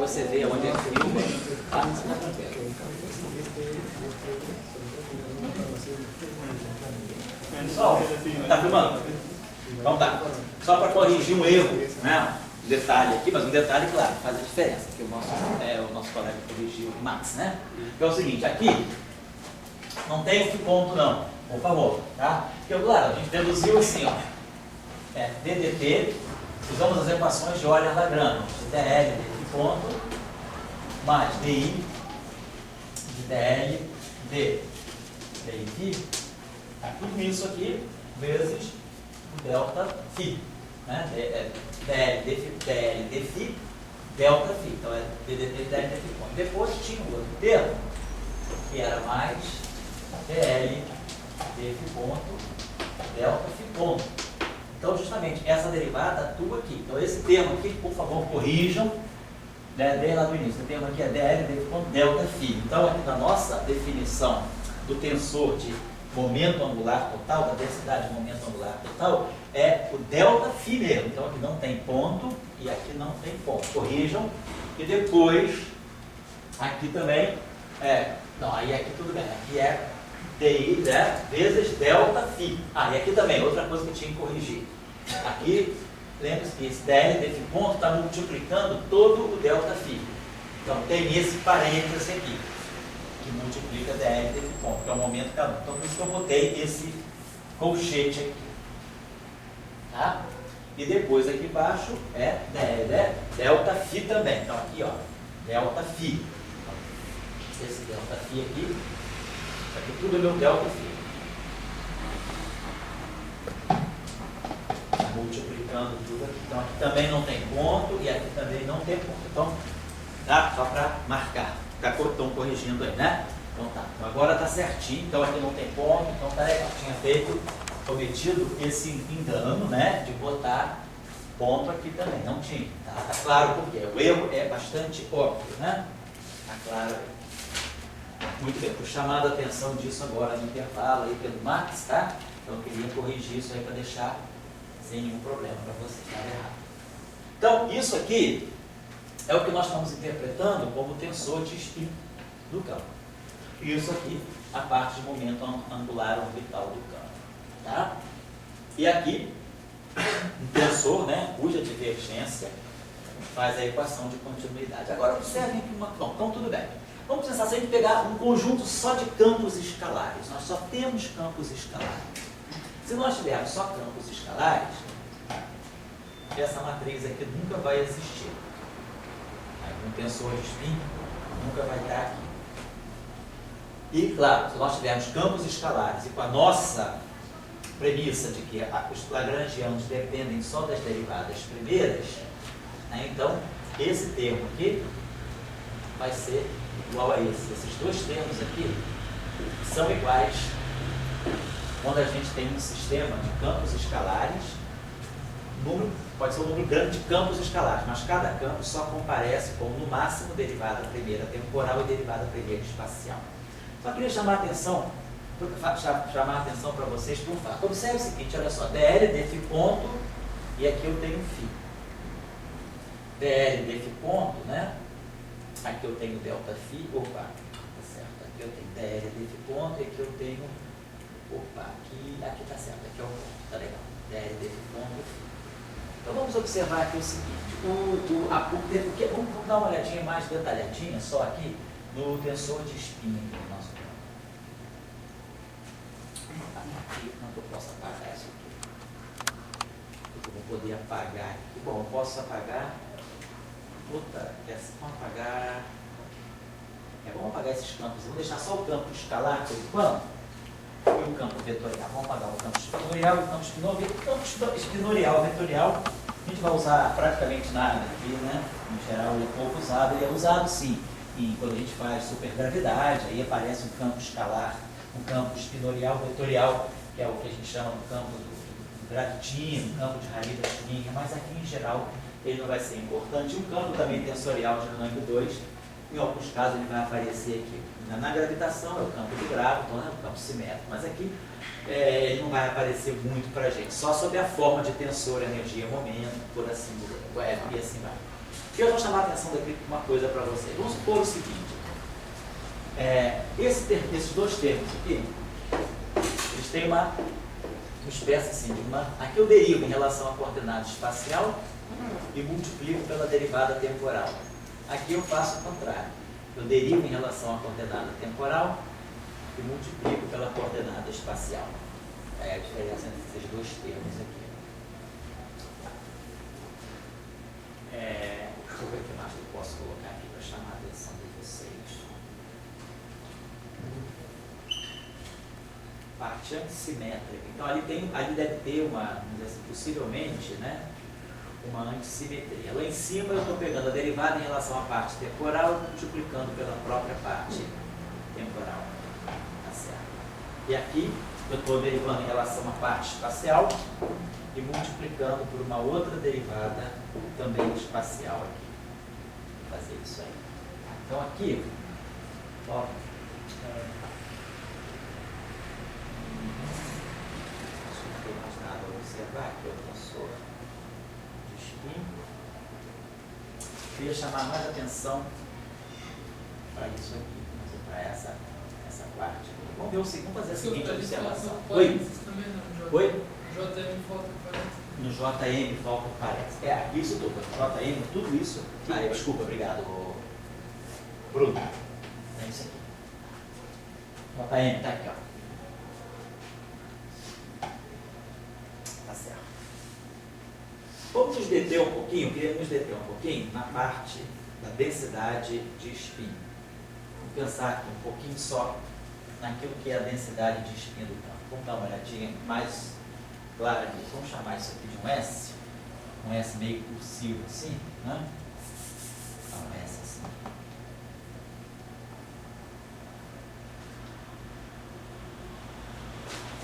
você vê onde ele filma. Pessoal, tá filmando? Então tá. Só para corrigir um erro, né? Um detalhe aqui, mas um detalhe, claro, faz a diferença, que o nosso colega corrigiu, o Max, né? Que é o seguinte, aqui não tem o que ponto não, por favor, tá? Porque, claro, a gente deduziu assim, ó, DDT, usamos as equações de Euler-Lagrange, de DL, DT ponto, mais DI, de DL, DI, tá? Tudo isso aqui, vezes o delta φ, né? DL, dφ, delta φ, então é DDT, DL, dφ ponto. Depois tinha o outro termo, que era mais DL, dφ ponto, delta φ ponto. Então, justamente, essa derivada atua aqui. Então, esse termo aqui, por favor, corrijam, né, desde lá do início. O termo aqui é DL, dφ ponto, delta φ. Então, aqui na nossa definição do tensor de momento angular total, da densidade de momento angular total, é o delta φ mesmo. Então, aqui não tem ponto e aqui não tem ponto. Corrijam. E depois, aqui também, não, aí aqui tudo bem. Aqui é DI, né, vezes delta φ. E aqui também, outra coisa que eu tinha que corrigir. Aqui, lembre-se que esse DL, desse ponto, está multiplicando todo o delta φ. Então, tem esse parênteses aqui, que multiplica DL desse ponto, que é o momento cada um. Então, por isso que eu botei esse colchete aqui. Tá? E depois, aqui embaixo, é DL, né? Delta φ também. Então, aqui, ó, delta φ. Esse delta φ aqui, tudo é meu delta φ. Multiplicando tudo aqui. Então aqui também não tem ponto e aqui também não tem ponto. Então, tá? Só para marcar. Estão corrigindo aí, né? Então tá. Então, agora está certinho. Então aqui não tem ponto. Então tá legal. Tinha cometido esse engano, né? De botar ponto aqui também. Não tinha. Tá claro por quê? O erro é bastante óbvio, né? Tá claro aí. Muito bem, estou chamando a atenção disso agora no intervalo aí pelo Max, tá? Então eu queria corrigir isso aí para deixar sem nenhum problema para você estar errado. Então, isso aqui é o que nós estamos interpretando como tensor de spin do campo. Isso aqui, a parte de momento angular orbital do campo. Tá? E aqui, um tensor, né, cuja divergência faz a equação de continuidade. Agora, observem aqui uma... Bom, então tudo bem. Vamos pensar se a gente pegar um conjunto só de campos escalares. Nós só temos campos escalares. Se nós tivermos só campos escalares, essa matriz aqui nunca vai existir. Um tensor de spin nunca vai estar aqui. E, claro, se nós tivermos campos escalares e com a nossa premissa de que os lagrangianos dependem só das derivadas primeiras, né, então, esse termo aqui vai ser igual a esse. Esses dois termos aqui são iguais quando a gente tem um sistema de campos escalares. Pode ser um número grande de campos escalares, mas cada campo só comparece como no máximo derivada primeira temporal e derivada primeira espacial. Só queria chamar a atenção para vocês por um fato. Observe o seguinte, olha só, DL, dφ ponto, e aqui eu tenho φ. DL, dφ ponto, né? Aqui eu tenho delta φ, opa, tá certo, aqui eu tenho DL, dφ ponto, e aqui eu tenho, opa, aqui tá certo, aqui é o ponto, tá legal, DL, dφ ponto. Então vamos observar aqui o seguinte, vamos dar uma olhadinha mais detalhadinha só aqui no tensor de spin do nosso campo. Aqui, onde eu posso apagar isso aqui? Eu vou poder apagar aqui. Bom, eu posso apagar. Vamos apagar. Vamos apagar esses campos. Vamos deixar só o campo escalar por enquanto. E o campo vetorial. Vamos apagar o campo espinorial e o campo espinorial. O campo espinorial vetorial, a gente vai usar praticamente nada aqui, né? Em geral, ele é pouco usado. Ele é usado sim quando a gente faz supergravidade. Aí aparece um campo escalar, um campo espinorial vetorial, que é o que a gente chama do campo do gravitinho, um campo de raiz da chininha. Mas aqui em geral ele não vai ser importante. Um campo também tensorial de rank 2, em alguns casos ele vai aparecer aqui. Na gravitação é o campo de gráviton, né? O campo simétrico, mas aqui ele não vai aparecer muito para a gente, só sob a forma de tensor, energia, momento, por assim dizer, e assim vai. E eu vou chamar a atenção daqui para uma coisa para vocês. Vamos supor o seguinte, esses dois termos aqui, eles têm uma espécie assim de uma... Aqui eu derivo em relação à coordenada espacial e multiplico pela derivada temporal. Aqui eu faço o contrário. Eu derivo em relação à coordenada temporal e multiplico pela coordenada espacial. É a diferença entre esses dois termos aqui. Deixa eu ver o que mais eu posso colocar aqui para chamar a atenção de vocês. Parte antissimétrica. Então ali deve ter uma, vamos dizer assim, possivelmente, né, uma antissimetria. Lá em cima eu estou pegando a derivada em relação à parte temporal e multiplicando pela própria parte temporal. Tá certo? E aqui eu estou derivando em relação à parte espacial e multiplicando por uma outra derivada também espacial aqui. Vou fazer isso aí. Então aqui, ó, não tem mais nada a observar aqui, eu sou de spin. Queria chamar mais atenção para isso aqui, para essa parte. Vamos ver o seguinte, vamos fazer a seguinte observação. Oi? Oi? JM falta parece. No JM falta parece. Isso tudo. JM, tudo isso. Desculpa, obrigado, Bruno. É isso aqui. JM, tá aqui, ó. Tá certo. Vamos nos deter um pouquinho, queria nos deter um pouquinho na parte da densidade de spin. Vamos pensar aqui um pouquinho só naquilo que é a densidade de spin do campo. Vamos dar uma olhadinha mais clara nisso. Vamos chamar isso aqui de um S meio cursivo assim, né? Um S assim.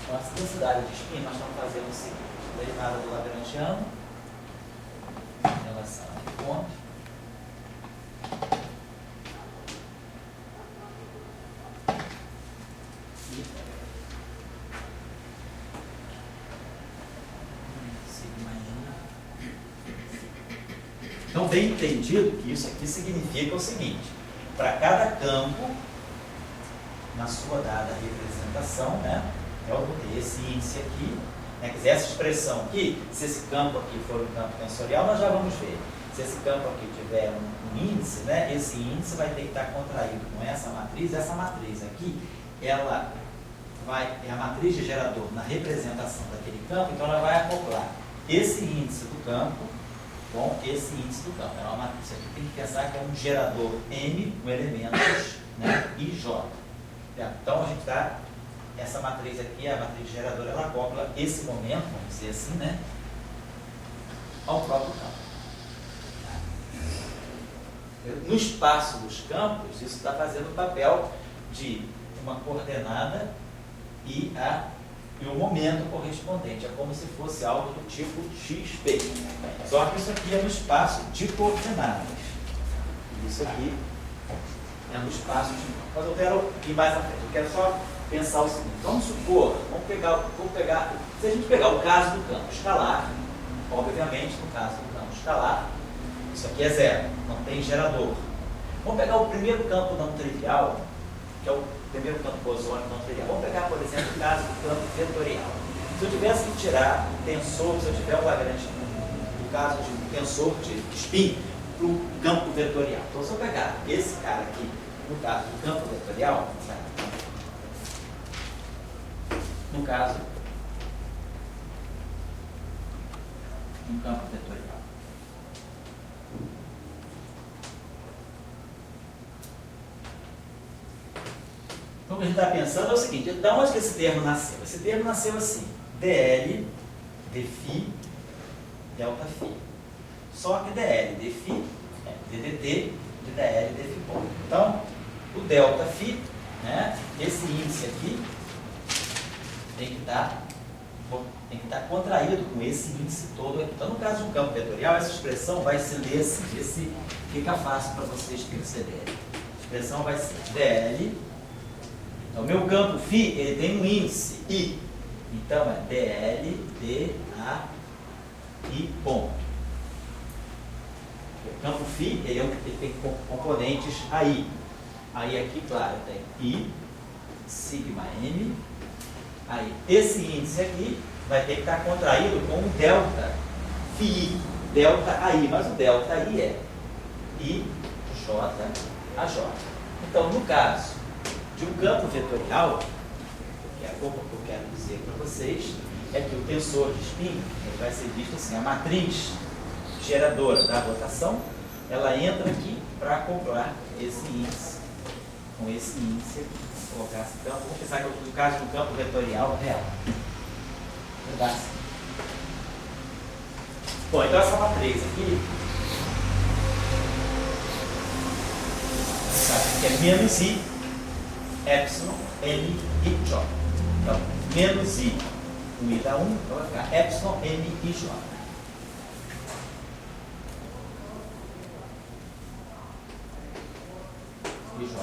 Então, essa densidade de spin nós estamos fazendo o seguinte: derivada do Lagrangiano em relação a esse ponto. Então, bem entendido que isso aqui significa o seguinte: para cada campo, na sua dada representação, né, eu vou ter esse índice aqui, né, quer dizer, essa expressão aqui, se esse campo aqui for um campo tensorial, nós já vamos ver. Se esse campo aqui tiver um índice, né, esse índice vai ter que estar contraído com essa matriz aqui, ela é a matriz de gerador na representação daquele campo, então ela vai acoplar esse índice do campo com esse índice do campo. É uma matriz. Isso aqui tem que pensar que é um gerador M com elementos, né, I, J. Então a gente está, essa matriz aqui, a matriz de gerador, ela acopla esse momento, vamos dizer assim, né, ao próprio campo. No espaço dos campos, isso está fazendo o papel de uma coordenada e o momento correspondente. É como se fosse algo do tipo XP. Só que isso aqui é no espaço de coordenadas. Isso aqui é no espaço de... Mas eu quero ir mais à frente. Eu quero só pensar o seguinte. Vamos supor, se a gente pegar o caso do campo escalar, obviamente, no caso do campo escalar, isso aqui é zero, não tem gerador. Vamos pegar o primeiro campo não trivial, que é o primeiro campo bosônico não trivial. Vamos pegar, por exemplo, o caso do campo vetorial. Se eu tivesse que tirar um tensor, se eu tiver um Lagrange, no caso de um tensor de spin, para o campo vetorial. Então, se eu pegar esse cara aqui, no caso do campo vetorial, no caso do campo vetorial, então, o que a gente está pensando é o seguinte: de onde que esse termo nasceu? Esse termo nasceu assim: dl, dφ, delta φ. Só que dl, dφ, é ddt de dl, dφ. Então, o delta φ, né, esse índice aqui, tem que estar contraído com esse índice todo aqui. Então, no caso de um campo vetorial, essa expressão vai se ler assim, esse fica fácil para vocês perceberem. A expressão vai ser dl. Então, o meu campo φ, ele tem um índice I. Então, é dl, da, I, ponto. campo φ, ele tem componentes aí. Aí aqui, claro, tem I, sigma M. Aí, esse índice aqui vai ter que estar contraído com o delta φi, delta AI, mas o delta I é I, J, a J. Então, no caso de um campo vetorial, o que eu quero dizer para vocês é que o tensor de spin ele vai ser visto assim, a matriz geradora da rotação, ela entra aqui para acoplar esse índice, com esse índice aqui. Vou colocar assim, então, vamos pensar que no caso do campo vetorial real. Assim. Bom, então essa matriz aqui, que é menos I, epsilon, M, I, J. Então, menos I, o I dá 1, então vai ficar epsilon, M, I, J. I, J,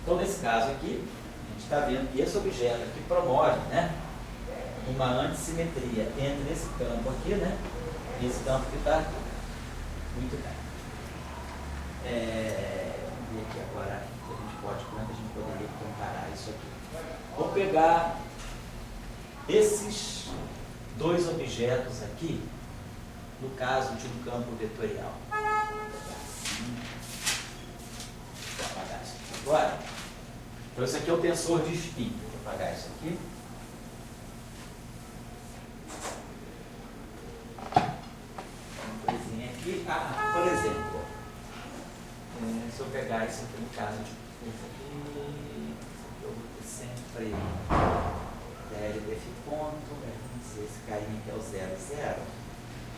Então, nesse caso aqui, a gente está vendo que esse objeto aqui promove, né, uma antissimetria entre esse campo aqui, né, e esse campo que está aqui. Muito bem. Vamos ver aqui agora que a gente pode, como é que a gente poderia comparar isso aqui. Vou pegar esses dois objetos aqui, no caso de um campo vetorial. Vou apagar isso aqui agora. Então, isso aqui é o tensor de spin. Vou apagar isso aqui. Uma coisinha aqui. Por exemplo, se eu pegar isso aqui no caso de isso aqui, eu vou ter sempre DL desse ponto, esse carinha aqui é o 0, 0.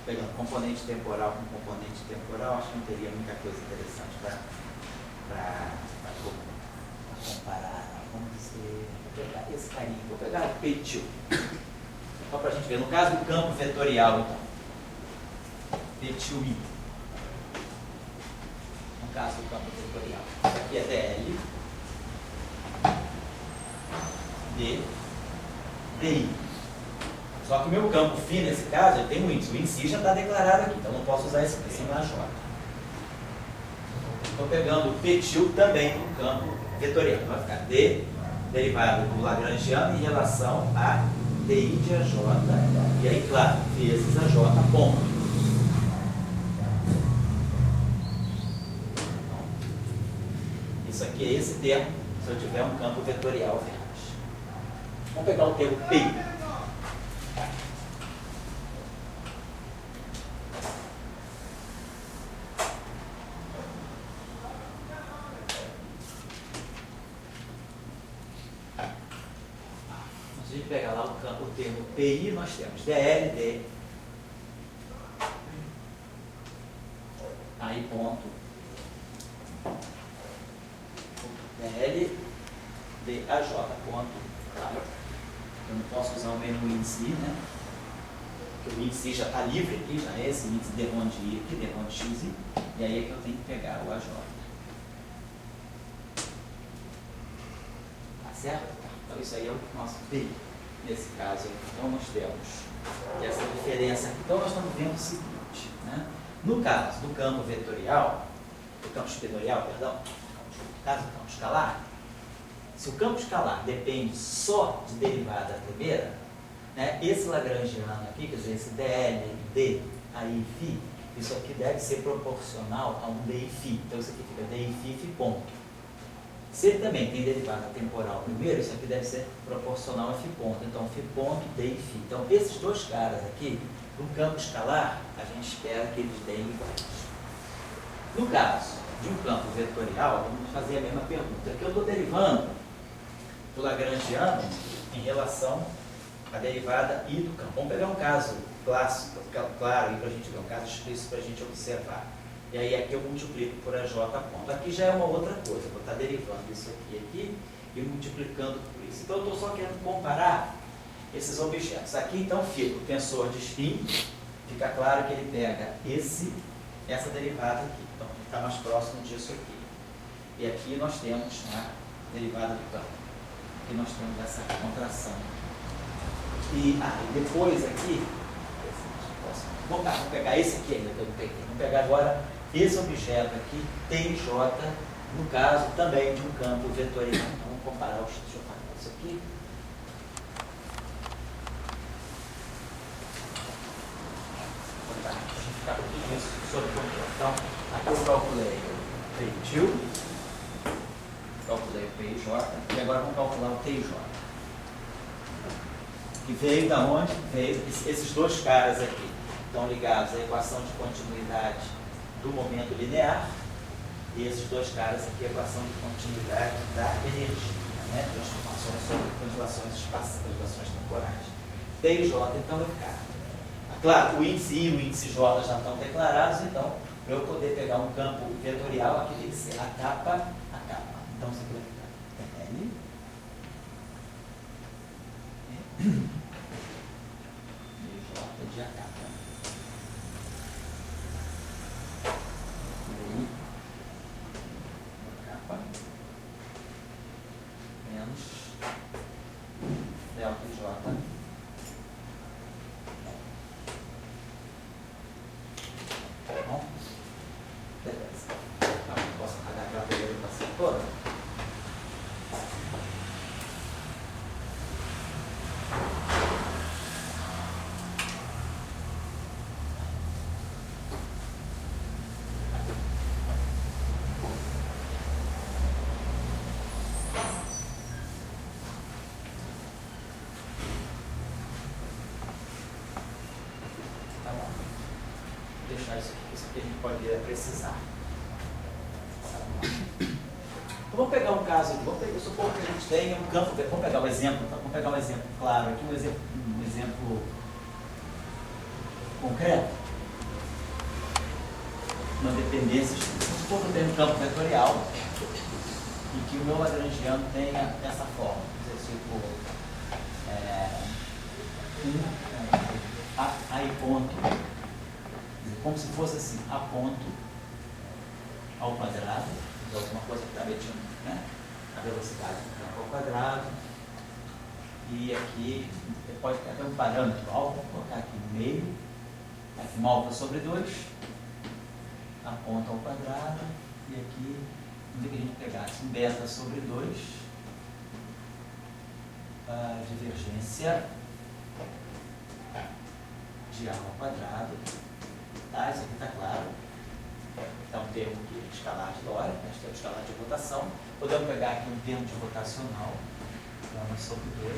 Pegando componente temporal com componente temporal, acho que não teria muita coisa interessante para comparar. Vamos dizer, vou pegar esse carinha, vou pegar o P2. Só para a gente ver, no caso do campo vetorial, então, P2I. No caso do campo vetorial, isso aqui é DL, D, DI. Só que o meu campo φ, nesse caso, ele tem um índice. O índice já está declarado aqui, então não posso usar esse aqui, cima J. Estou pegando o P2 também no campo vetorial. Vai ficar D, derivado do Lagrangiano em relação a DI de AJ. E aí, claro, vezes AJ, ponto. Isso aqui é esse termo, se eu tiver um campo vetorial apenas. Vamos pegar o termo P. Se a gente pegar lá o termo PI, nós temos DLD, aí ponto, DL, DAJ, ponto, claro. Eu não posso usar o mesmo índice, né? Porque o índice já está livre aqui, já é esse índice D1 de I aqui, D1 de XI, e aí é que eu tenho que pegar o AJ. Tá certo? Então isso aí é o nosso PI, nesse caso. Então nós temos essa diferença aqui. Então nós estamos vendo o seguinte, né? No caso do campo vetorial, do campo espedorial, perdão, no caso do campo escalar, se o campo escalar depende só de derivada primeira, né, esse lagrangiano aqui, quer dizer, esse DL, D, aí, φ, isso aqui deve ser proporcional a um DI φ. Então isso aqui fica DI φ, ponto. Se ele também tem derivada temporal primeiro, isso aqui deve ser proporcional a φ ponto. Então, φ ponto, DI φ. Então, esses dois caras aqui, no campo escalar, a gente espera que eles deem iguais. No caso de um campo vetorial, vamos fazer a mesma pergunta. Aqui eu estou derivando do Lagrangiano em relação à derivada I do campo. Vamos pegar um caso clássico, claro, para a gente ver, um caso explícito para a gente observar. E aí aqui eu multiplico por AJ ponto. Aqui já é uma outra coisa, vou estar derivando isso aqui e multiplicando por isso. Então eu estou só querendo comparar esses objetos. Aqui então fica o tensor de spin, fica claro que ele pega essa derivada aqui. Então ele está mais próximo disso aqui. E aqui nós temos a derivada do campo. Aqui nós temos essa contração. E depois aqui, vamos pegar esse aqui ainda que eu não peguei. Vamos pegar agora esse objeto aqui, TJ, no caso também de um campo vetorial. Então vamos comparar os. Deixa eu marcar isso aqui. Para a gente ficar com tudo isso sob controle. Então, aqui eu calculei PJ, calculei o PJ, e agora vamos calcular o TJ. Que veio da onde? Veio esses dois caras aqui. Estão ligados à equação de continuidade do momento linear, e esses dois caras aqui, a equação de continuidade da energia, né? Transformações sobre translações espaciais, translações temporais. TJ, então, vai ficar. Claro, o índice I e o índice J já estão declarados, então, para eu poder pegar um campo vetorial, aqui tem que ser a capa. Então, isso aqui vai ficar L. DJ de a capa. E a capa menos delta J. Bom, beleza. Então, posso apagar aquela apresentação toda? Isso aqui a gente pode precisar. Então, vamos pegar um caso aqui. Vamos supor que a gente tenha um campo. Vamos pegar um exemplo. Vamos pegar um exemplo claro aqui, um exemplo concreto. Uma dependência. Vamos supor que eu tenho um campo vetorial e que o meu lagrangiano tenha essa forma. Tipo, A e ponto. Como se fosse assim, a ponto ao quadrado, então alguma coisa que está medindo, né? A velocidade do campo ao quadrado. E aqui, pode ter até um parâmetro alfa, vou colocar aqui no meio, aqui um alfa sobre 2, a ponta ao quadrado, e aqui, onde que a gente pegasse um beta sobre 2, a divergência de A ao quadrado. Tá, isso aqui está claro. Então, termo aqui de escalar de Lorentz, nós temos escalar de rotação. Podemos pegar aqui um termo de rotacional, gama sobre 2,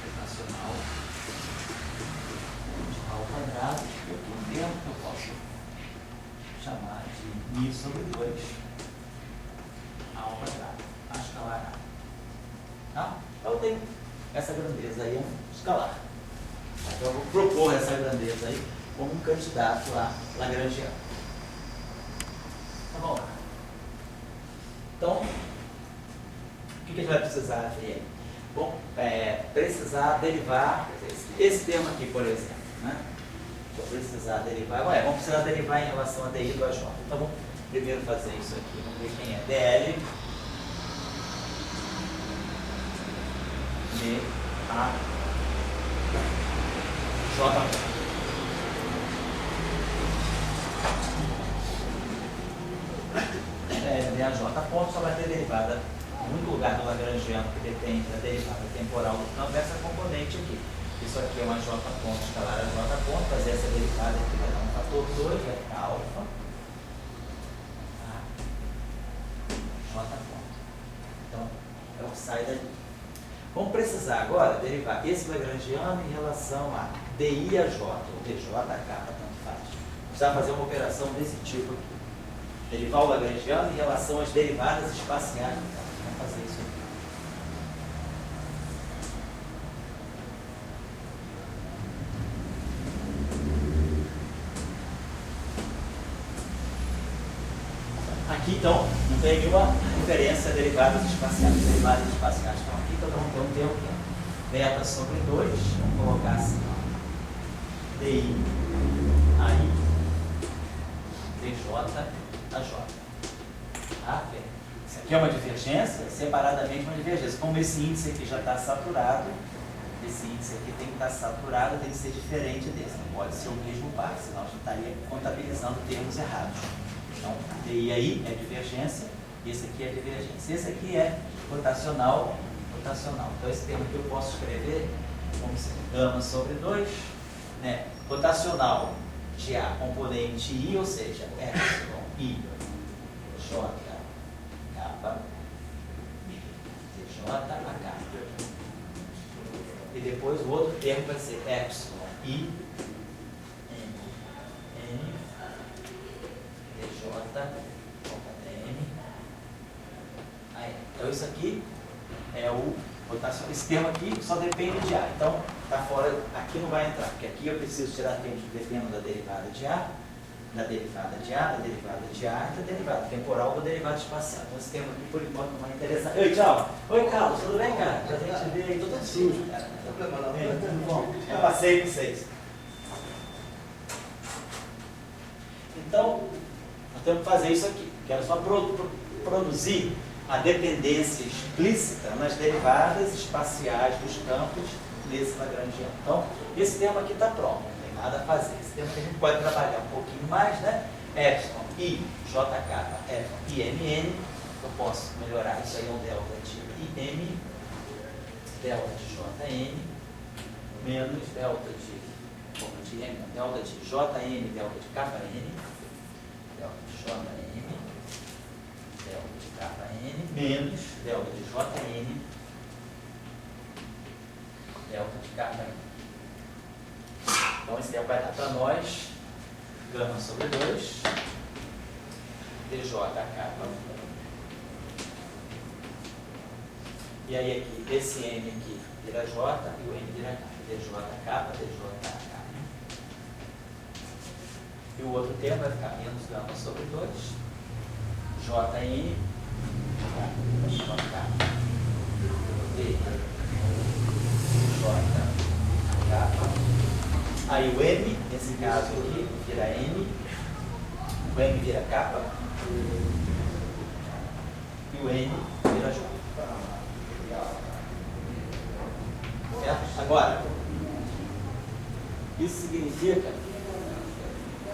rotacional de A ao quadrado, e aqui um termo que eu posso chamar de μ sobre 2, A ao quadrado, a escalar A. Tá? Então, eu tenho essa grandeza aí, é um escalar. Então, eu vou propor essa grandeza aí como um candidato a lagrangiano. Tá bom? Então, o que a gente vai precisar ver? Bom, precisar derivar, esse termo aqui, por exemplo, né? Vou precisar derivar, vamos precisar derivar em relação a DI do AJ. Então, vamos primeiro fazer isso aqui. Vamos ver quem é DL dA J. DAJ ponto só vai ter derivada no lugar do lagrangiano que depende da derivada temporal do campo, essa componente aqui. Isso aqui é uma J ponto escalar a J ponto, fazer essa derivada aqui vai dar um fator 2, vai ficar alfa. Tá? J ponto. Então, é o que sai dali. Vamos precisar agora derivar esse lagrangiano em relação a DI a J, ou DJ a K, tanto faz. Precisar fazer uma operação desse tipo aqui. Derivar o lagrangiano em relação às derivadas espaciais. Vamos fazer isso aqui. Aqui, então, não tem nenhuma referência a derivadas espaciais. Derivadas espaciais estão aqui, então vamos ter um termo aqui. Beta sobre 2, vamos colocar assim, ó. DI, AI, DJ, AJ. Tá? Isso aqui é uma divergência, separadamente uma divergência. Como esse índice aqui já está saturado, esse índice aqui tem que estar saturado, tem que ser diferente desse, não pode ser o mesmo par, senão a gente estaria contabilizando termos errados. Então, e aí é divergência, esse aqui é divergência. Esse aqui é rotacional, rotacional. Então, esse termo aqui eu posso escrever como se gama sobre 2, né? Rotacional de A, componente I, ou seja, epsilon, I, J, kappa, J, a kappa. E depois o outro termo vai ser epsilon, I, N, DJ, N, aí. Então isso aqui é o rotacional. Esse termo aqui só depende de A. Então, está fora, aqui não vai entrar, porque aqui eu preciso tirar tempo dependendo da derivada de A, da derivada de A, da derivada de A e da derivada temporal ou da derivada espacial. Então, esse termo aqui, por enquanto, não vai interessar. Oi, tchau. Oi, Carlos, tudo bem, cara? Pra gente ver aí, todo sujo, cara. Não tem problema, não. Tudo bom? Eu passei com vocês. Então, nós temos que fazer isso aqui. Quero só produzir a dependência explícita nas derivadas espaciais dos campos nesse lagrangiano. Então, esse termo aqui está pronto, não tem nada a fazer. Esse termo que a gente pode trabalhar um pouquinho mais, né? Epsilon, I, JK, F, IMN. Eu posso melhorar isso aí, é um delta de IM, delta de JN, menos delta de M, delta de JN, delta de KN, delta de JN, delta de KN, menos delta de JN, delta de KN. Então, esse termo vai dar para nós, gama sobre 2, DJK. E aí, aqui, esse M aqui vira J e o M vira K. DJK, DJK. E o outro termo vai ficar menos gama sobre 2, JN, JK, D, JK. Aí o M, nesse caso aqui, vira N, o M vira K, e o N vira J. Certo? Agora, isso significa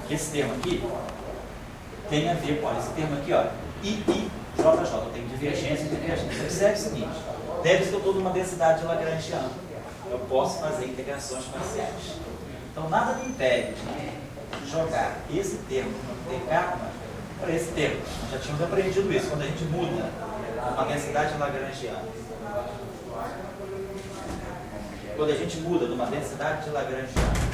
que esse termo aqui tem a ver com esse termo aqui, ó, I, JJ, eu tenho divergência e divergência. Observe o seguinte, deve-se que eu estou numa densidade de Lagrangiano, eu posso fazer integrações parciais. Então, nada me impede de jogar esse termo dk para esse termo. Nós já tínhamos aprendido isso, quando a gente muda uma densidade Lagrangiana. Quando a gente muda de uma densidade de Lagrangiano,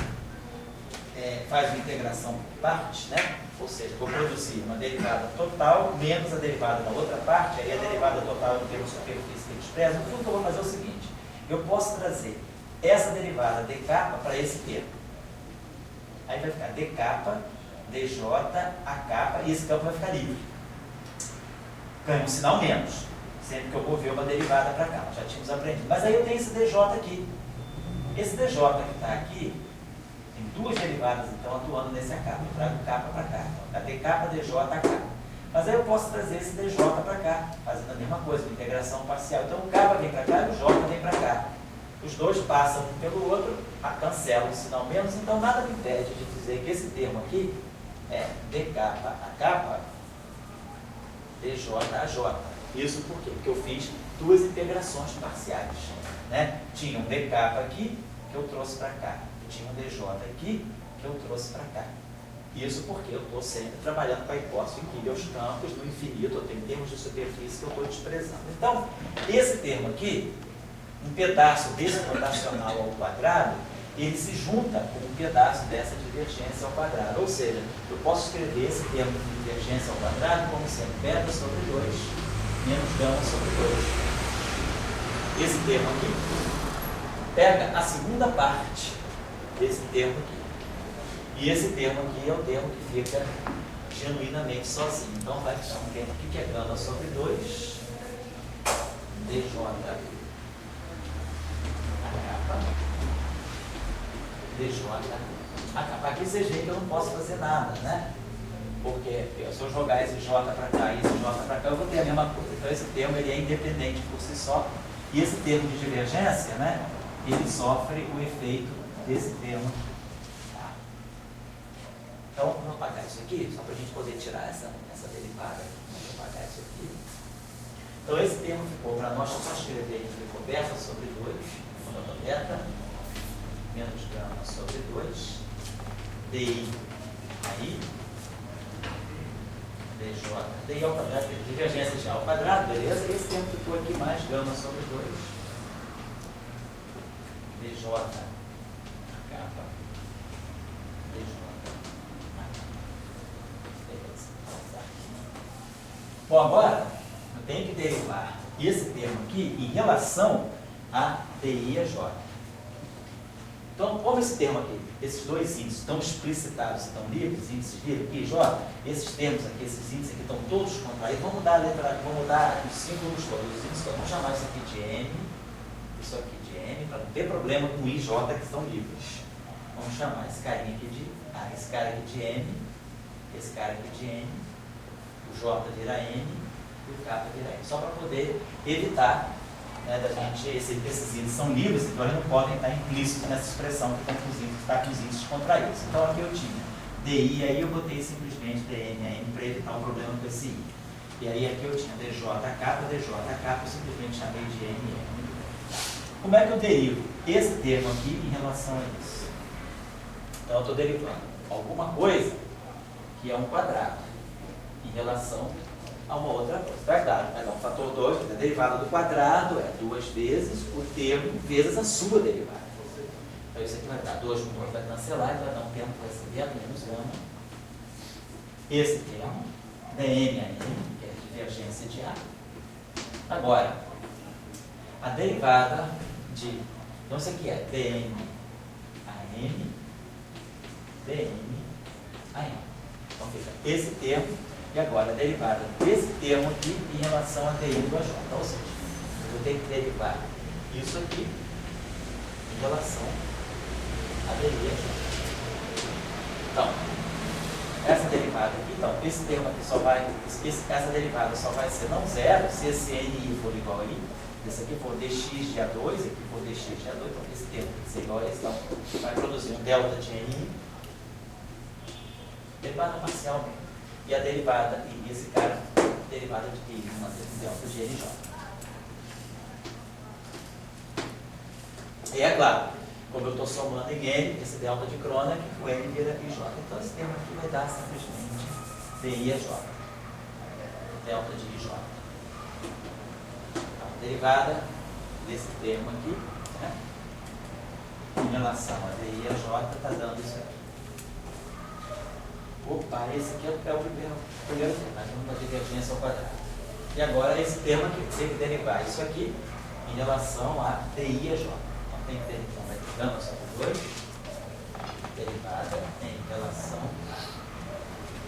faz uma integração por partes, né? Ou seja, vou produzir uma derivada total menos a derivada da outra parte, aí a derivada total no termo superfície que despreza. No fundo, eu vou fazer o seguinte, eu posso trazer essa derivada dk para esse termo. Aí vai ficar dk, dj, ak, e esse campo vai ficar livre. Ganha um sinal menos, sempre que eu mover uma derivada para cá, já tínhamos aprendido. Mas aí eu tenho esse dj aqui. Esse dj que está aqui, tem duas derivadas, então, atuando nesse AK. Eu trago k para cá. Então, dk, dj, ak. Mas aí eu posso trazer esse dj para cá, fazendo a mesma coisa, uma integração parcial. Então, o k vem para cá e o j vem para cá. Os dois passam um pelo outro, cancelam o sinal menos, então nada me impede de dizer que esse termo aqui é dk, ak, dj, aj. Isso por quê? Porque eu fiz duas integrações parciais, né? Tinha um dk aqui, que eu trouxe para cá. Tinha um dj aqui, que eu trouxe para cá. Isso porque eu estou sempre trabalhando com a hipótese em que meus campos no infinito, eu tenho termos de superfície que eu estou desprezando. Então, esse termo aqui, um pedaço desse rotacional ao quadrado, ele se junta com um pedaço dessa divergência ao quadrado. Ou seja, eu posso escrever esse termo de divergência ao quadrado como sendo beta sobre 2 menos gama sobre 2. Esse termo aqui pega a segunda parte desse termo aqui. E esse termo aqui é o termo que fica genuinamente sozinho. Então vai ficar um termo aqui que é gama sobre 2 dj DJ, aqui vocês veem que eu não posso fazer nada, né? Porque se eu jogar esse J para cá e esse J para cá, eu vou ter a mesma coisa. Então esse termo ele é independente por si só. E esse termo de divergência, né? ele sofre o efeito desse termo aqui. Tá? Então, vamos apagar isso aqui, só para a gente poder tirar essa derivada. Vamos apagar isso aqui. Então, esse termo ficou para nós, só escrever entre coberta sobre 2, nota beta, menos gama sobre 2, DI aí, DJ, DI ao quadrado, divergência de A ao quadrado, beleza? E esse termo ficou aqui mais gama sobre 2, DJ, capa, DJ, beleza. Bom, agora eu tenho que derivar esse termo aqui em relação a DI e a J. Então, como esse termo aqui, esses dois índices estão explicitados, estão livres, índices livres, Q e J, esses termos aqui, esses índices aqui estão todos contraídos, vamos mudar a letra, vamos mudar os símbolos todos, os índices, vamos chamar isso aqui de M, isso aqui de M, para não ter problema com I e J que estão livres. Vamos chamar esse carinha aqui de A, esse cara aqui de M, esse cara aqui de M, o J vira M e o K vira M, só para poder evitar, né, da gente, esses índices são livres, então eles não podem estar implícitos nessa expressão que está com os índices contraídos. Então aqui eu tinha DI, aí eu botei simplesmente DN para evitar o problema com esse I. E aí aqui eu tinha DJK, eu simplesmente chamei de NN. Como é que eu derivo esse termo aqui em relação a isso? Então eu estou derivando alguma coisa que é um quadrado em relação a uma outra coisa. Vai dar um fator 2, a derivada do quadrado é 2 vezes o termo vezes a sua derivada. Então isso aqui vai dar 2 com 2 vai cancelar e vai dar um termo que vai ser B menos gama. Esse termo, dN a N, que é a divergência de A. Agora, a derivada de, então isso aqui é dN a N, dN a N. Então fica esse termo. E agora, a derivada desse termo aqui em relação a DI igual a J. Então, ou seja, eu vou ter que derivar isso aqui em relação a DI e a J. Então, essa derivada aqui, então, esse termo aqui só vai, essa derivada só vai ser não zero se esse NI for igual a I, esse aqui for dx de A2, esse aqui for dx de A2, então esse termo tem que ser igual a esse, então vai produzir um delta de NI, derivada parcial mesmo. E a derivada, e esse cara, derivada de I, uma delta de NJ. E é claro, como eu estou somando em N, esse delta de Kronecker, o N vira IJ. Então esse termo aqui vai dar simplesmente DI a J. Delta de IJ. Então, a derivada desse termo aqui, né, em relação a DI a J, está dando isso aqui. Opa, esse aqui é o primeiro termo, mas uma divergência ao quadrado. E agora esse termo aqui, tem que derivar isso aqui em relação a DI a J. Então tem que derivar, vai ter gama sobre 2, derivada em relação a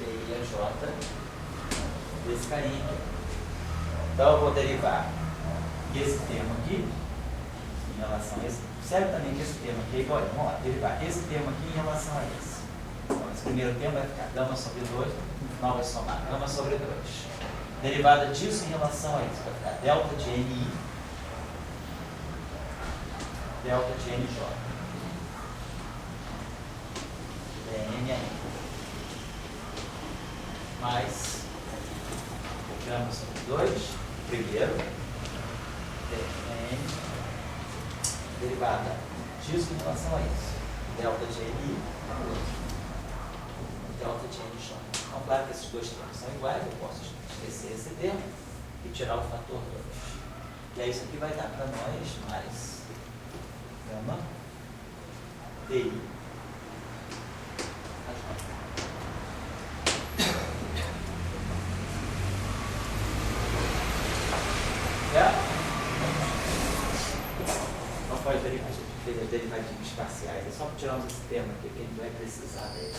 DI a J desse carinha aqui. Então eu vou derivar esse termo aqui em relação a esse, certamente esse termo aqui é igual a ele. Vamos lá, derivar esse termo aqui em relação a esse. Então, esse primeiro termo vai ficar gama sobre 2, no final vai somar gama sobre 2. Derivada disso em relação a isso vai ficar delta de NI, delta de NJ, dN a N, mais gama sobre 2, primeiro, dN, derivada disso em relação a isso, delta de NI, delta de NJ. Então, claro que esses dois termos são iguais, eu posso esquecer esse termo e tirar o fator 2. E aí isso aqui vai dar para nós mais gama DI a J. Não pode derivativos parciais, é só tirarmos esse termo aqui que a gente vai precisar dele.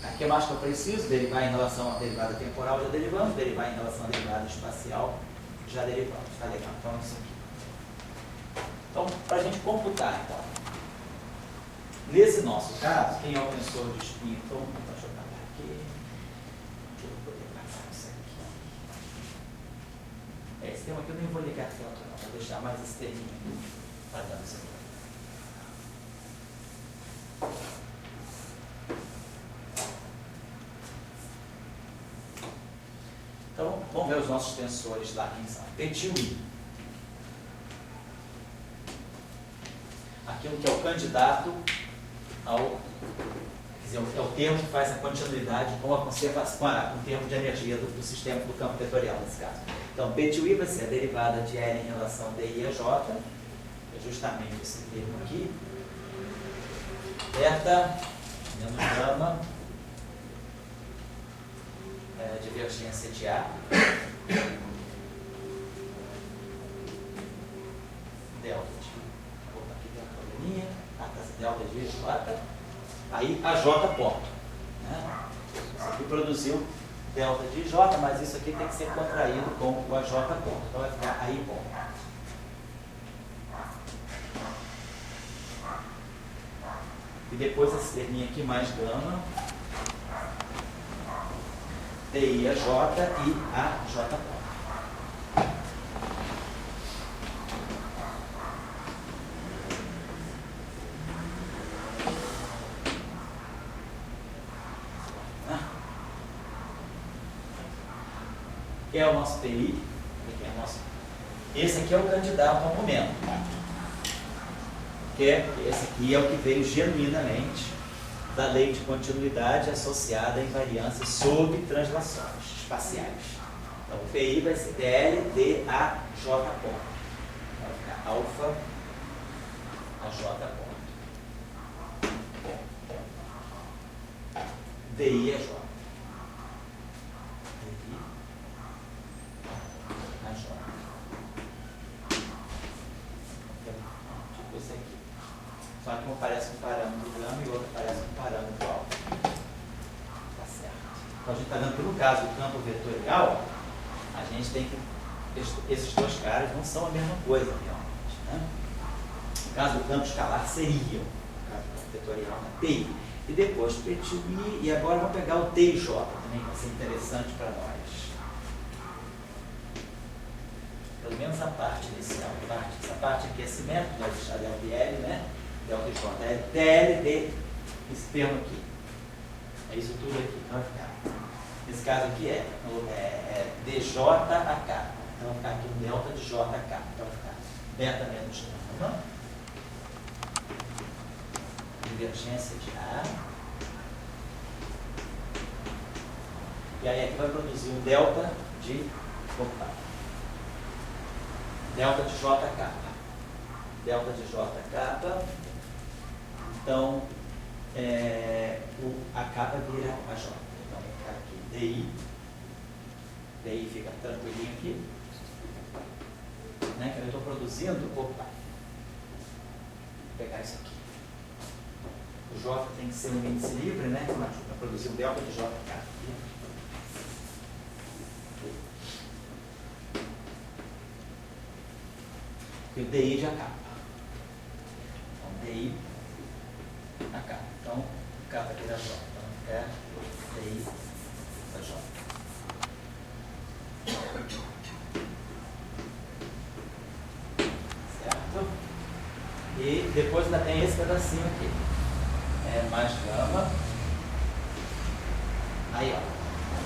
Aqui eu acho que eu preciso derivar em relação à derivada temporal, já derivamos, derivar em relação à derivada espacial, já derivamos, tá legal? Então isso aqui. Então, para a gente computar, então, nesse nosso caso, quem é o tensor de Newton, deixa eu apagar aqui, deixa eu poder passar isso aqui. Esse termo aqui eu nem vou ligar tanto, não, vou deixar mais esse terminho para dar isso aqui. Então, vamos ver os nossos tensores lá, quem são? PTUI. Aquilo que é o candidato ao... Quer dizer, é o termo que faz a continuidade com a conservação, com o termo de energia do sistema do campo vetorial, nesse caso. Então, PTUI vai ser a derivada de L em relação a DI a J, que é justamente esse termo aqui. Beta menos gama, divergência de A, delta de, vou botar aqui dentro da linha, delta de J, aí a J ponto. Né? Isso aqui produziu delta de J, mas isso aqui tem que ser contraído com o AJ ponto, então vai ficar aí ponto. E depois esse terminho aqui mais gama, DI a J e a J ponto. Que é o nosso TI, esse aqui é o candidato ao momento. Esse aqui é o que veio genuinamente da lei de continuidade associada à invariância sob translações espaciais. Então, o PI vai ser DL, D, A, J ponto. Vai ficar alfa, a J ponto. DI a J. DI a J. Tipo esse aqui. Só que um parece um parâmetro gama e o outro parece um parâmetro alfa. Tá certo. Então a gente está vendo que no caso do campo vetorial, a gente tem que. Esses dois caras não são a mesma coisa realmente. Né? No caso do campo escalar seria o caso do campo vetorial na TI. E depois PTUI, e agora vamos pegar o TJ também, que vai ser interessante para nós. Pelo menos a parte inicial. Essa parte aqui é simétrica, vai deixar delta L, né? Delta J, é DL, D, esse termo aqui. É isso tudo aqui, então vai ficar. Nesse caso aqui é DJ a K. Então vai ficar aqui um delta de J a K. Então vai ficar beta menos gama. Divergência de A. E aí aqui vai produzir um delta de. Opa, delta de JK. Delta de JK. Então, a K vira a J. Então, vai ficar aqui DI. DI fica tranquilinho aqui. Né? Que eu estou produzindo. Opa. Vou pegar isso aqui. O J tem que ser um índice livre, né? Para produzir um delta de JK. E o DI de AK. Então, DI AK. Então, K vai virar J. Então, é DI da J. Certo? E depois ainda tem esse pedacinho aqui. Mais gama. Aí, ó.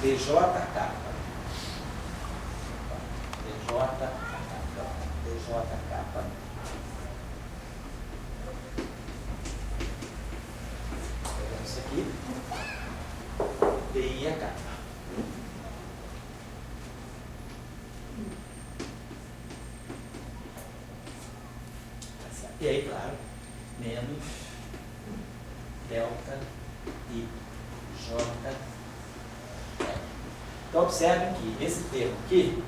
DJK. DJK. DJK. Pegamos isso aqui. DI a K. E aí, claro, menos delta e J. Então, observem que esse termo aqui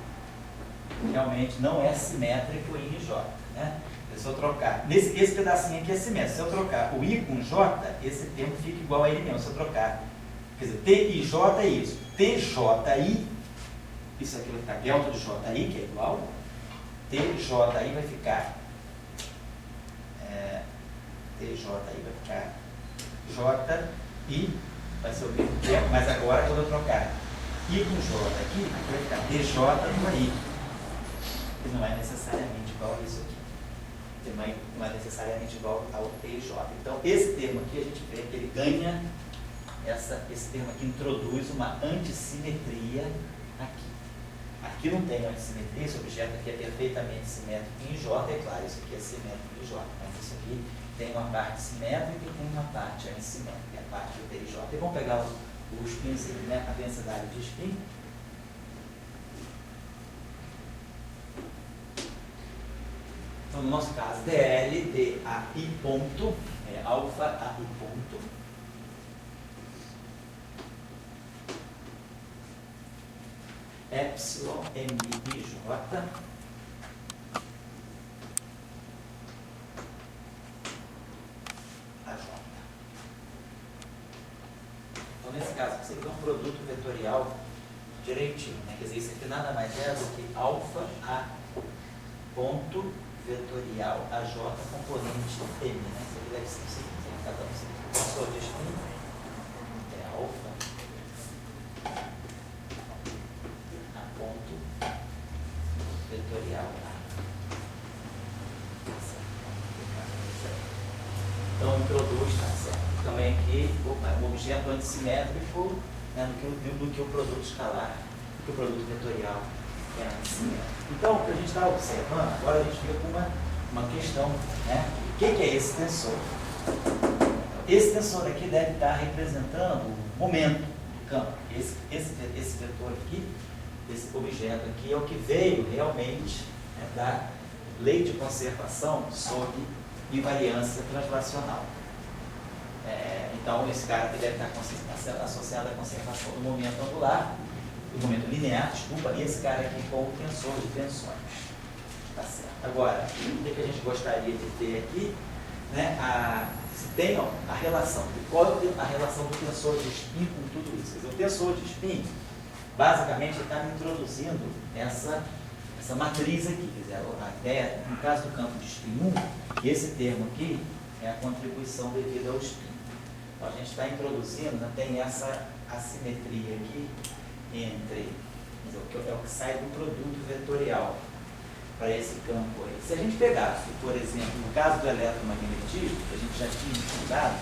realmente não é simétrico em J. Né? Se eu trocar, esse pedacinho aqui é simétrico. Se eu trocar o I com J, esse termo fica igual a ele mesmo. Se eu trocar, quer dizer, TIJ é isso. TJI, isso aqui vai ficar delta de JI, que é igual. TJI vai ficar TJI vai ficar JI, vai ser o mesmo tempo, mas agora quando eu trocar I com J aqui vai ficar DJ com I, que não é necessariamente igual a isso aqui. não é necessariamente igual ao TJ. Então, esse termo aqui, a gente vê que ele ganha, esse termo aqui introduz uma antissimetria aqui. Aqui não tem antissimetria, esse objeto aqui é perfeitamente simétrico em J, é claro, isso aqui é simétrico em J, mas isso aqui tem uma parte simétrica e tem uma parte assimétrica, a parte do TJ. E vamos pegar os spins, né, a densidade de spin. Então, no nosso caso, dl de AI ponto, é alfa AI ponto, epsilon MIJ, AJ. Então, nesse caso, você tem um produto vetorial direitinho, né? Quer dizer, isso aqui nada mais é do que alfa A ponto vetorial AJ componente M, né? Isso aqui deve ser o seguinte, cada um tensor de spin é alfa A ponto vetorial A. Então, introduz, tá certo? Também aqui, um objeto antissimétrico, né, do que o produto escalar, do que o produto vetorial é antissimétrico. Então, o que a gente está observando, agora a gente fica com uma questão, né? O que é esse tensor? Esse tensor aqui deve estar representando o momento do campo. Esse vetor aqui, esse objeto aqui, é o que veio realmente, né, da lei de conservação sob invariância translacional. Então, esse cara aqui deve estar associado à conservação do momento angular, do momento linear, desculpa, e esse cara aqui com o tensor de tensões. Tá certo. Agora, o que a gente gostaria de ter aqui, né, se tem a relação, qual é a relação do tensor de spin com tudo isso? Quer dizer, o tensor de spin, basicamente, está me introduzindo essa matriz aqui. Quer dizer, a ideia, no caso do campo de spin 1, que esse termo aqui é a contribuição devida ao spin. Então, a gente está introduzindo, né, tem essa assimetria aqui entre, é o que sai do produto vetorial para esse campo aí. Se a gente pegasse, por exemplo, no caso do eletromagnetismo, que a gente já tinha estudado,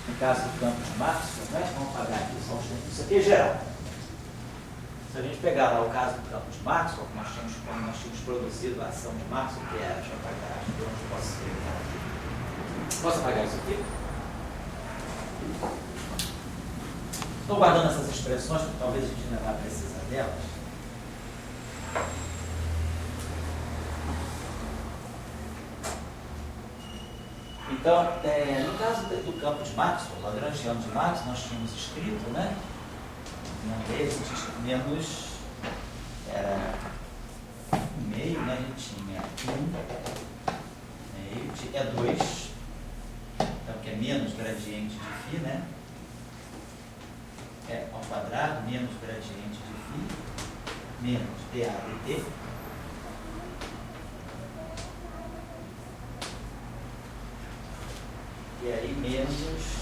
no caso do campo de Maxwell, né, vamos apagar aqui, isso aqui é geral. Se a gente pegar lá o caso do campo de Maxwell, quando nós tínhamos produzido a ação de Maxwell, que era, deixa eu apagar, acho que eu não posso escrever aqui. Posso apagar isso aqui? Estou guardando essas expressões, porque talvez a gente não vá precisar delas. Então, no caso do campo de Maxwell, lagrangiano de Maxwell, nós tínhamos escrito, né? Não existe menos, era 1,5, né? A gente tinha 1,5, é 2, então que é menos gradiente de φ, né? É ao quadrado, menos gradiente de φ, menos dA dt. E aí menos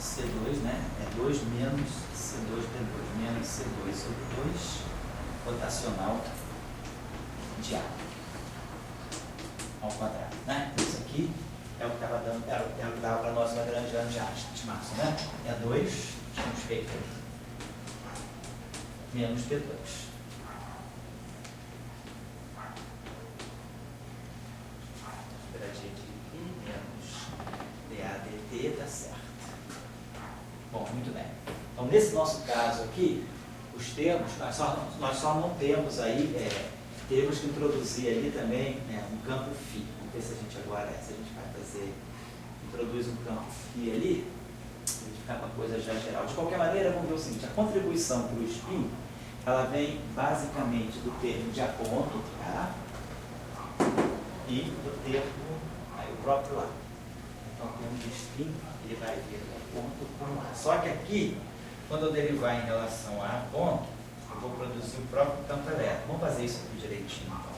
C2, né? É 2 menos C2D2, menos C2 sobre 2, rotacional de A ao quadrado, né? Isso aqui é o que estava dando, era o que dava para nós o lagrangiano de Maxwell, né? É 2, tínhamos feito menos P2. Gradiente de menos DADT, está certo. Bom, muito bem. Então, nesse nosso caso aqui, os termos, nós só não temos aí, temos que introduzir ali também, né, um campo φ. Vamos ver se a gente agora, se a gente vai fazer, introduz um campo φ ali, a gente ficar com a coisa já geral. De qualquer maneira, vamos ver o seguinte, a contribuição para o spin, ela vem basicamente do termo de A ponto, tá? E do termo, aí o próprio A. Então, o termo de spin, ele vai vir do A ponto com A. Só que aqui, quando eu derivar em relação a A ponto, eu vou produzir o próprio campo elétrico. Vamos fazer isso aqui direitinho, então.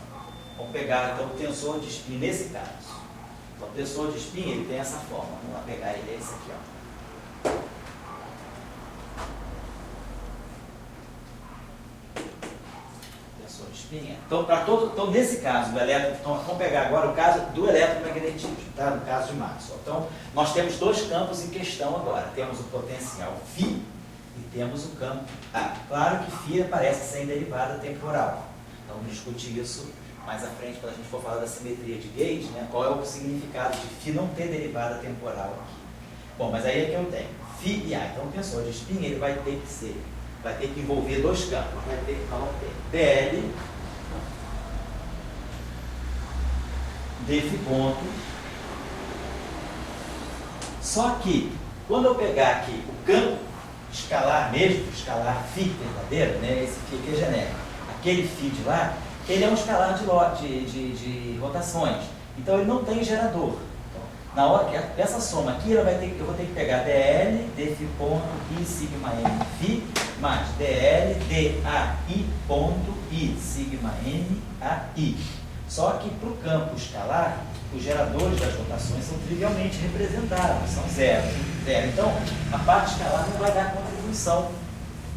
Vamos pegar, então, o tensor de spin nesse caso. Então, o tensor de spin, ele tem essa forma. Vamos lá pegar ele, é esse aqui, ó. tensor de spin. Então, nesse caso do elétron, então, vamos pegar agora o caso do eletromagnetismo, tá? No caso de Maxwell. Então, nós temos dois campos em questão agora. Temos o potencial φ e temos o campo A. Claro que φ aparece sem derivada temporal. Então, vamos discutir isso mais à frente, quando a gente for falar da simetria de Gauge, né? Qual é o significado de φ não ter derivada temporal aqui. Bom, mas aí é que eu tenho φ e A. Então, o tensor de spin ele vai ter que envolver dois campos. Vai ter que ter dl desse ponto. Só que, quando eu pegar aqui o campo escalar mesmo, escalar φ verdadeiro, né? Esse φ aqui é genérico. Aquele φ de lá, ele é um escalar de rotações. Então, ele não tem gerador. Na hora que essa soma aqui, eu vou ter que pegar dl, dφ ponto i sigma n φ, mais dl, dai ponto i sigma n ai. Só que para o campo escalar, os geradores das rotações são trivialmente representados, são zero. Então, a parte escalar não vai dar contribuição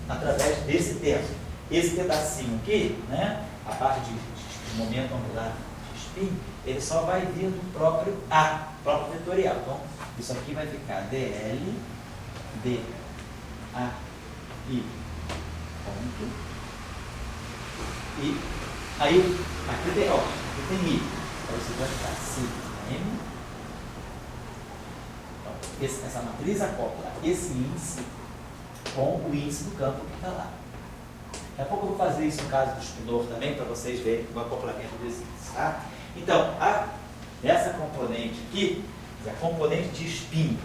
através desse termo. Esse pedacinho aqui, né, a parte de momento angular de spin, ele só vai vir do próprio A, próprio vetorial. Então, isso aqui vai ficar dl, dai, ponto, e aí, aqui tem I. Então, isso vai ficar sigma m. Então, essa matriz acopla esse índice com o índice do campo que está lá. Daqui a pouco eu vou fazer isso no caso do estudor também, para vocês verem o acoplamento dos índices. Tá? Então, essa componente aqui, a componente de spin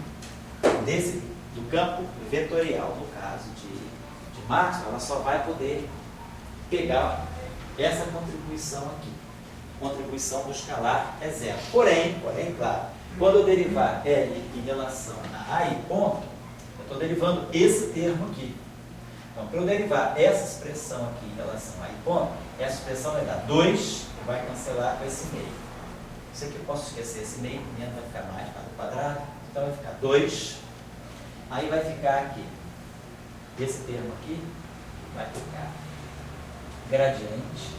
do campo vetorial, no caso de Maxwell, ela só vai poder pegar essa contribuição aqui. Contribuição do escalar é zero. Porém, claro, quando eu derivar L em relação a A e ponto, eu estou derivando esse termo aqui. Então, para eu derivar essa expressão aqui em relação a A e ponto, essa expressão vai dar 2, e vai cancelar com esse meio. Isso aqui eu posso esquecer, esse meio vai ficar mais para o quadrado, então vai ficar 2, aí vai ficar aqui, esse termo aqui vai ficar gradiente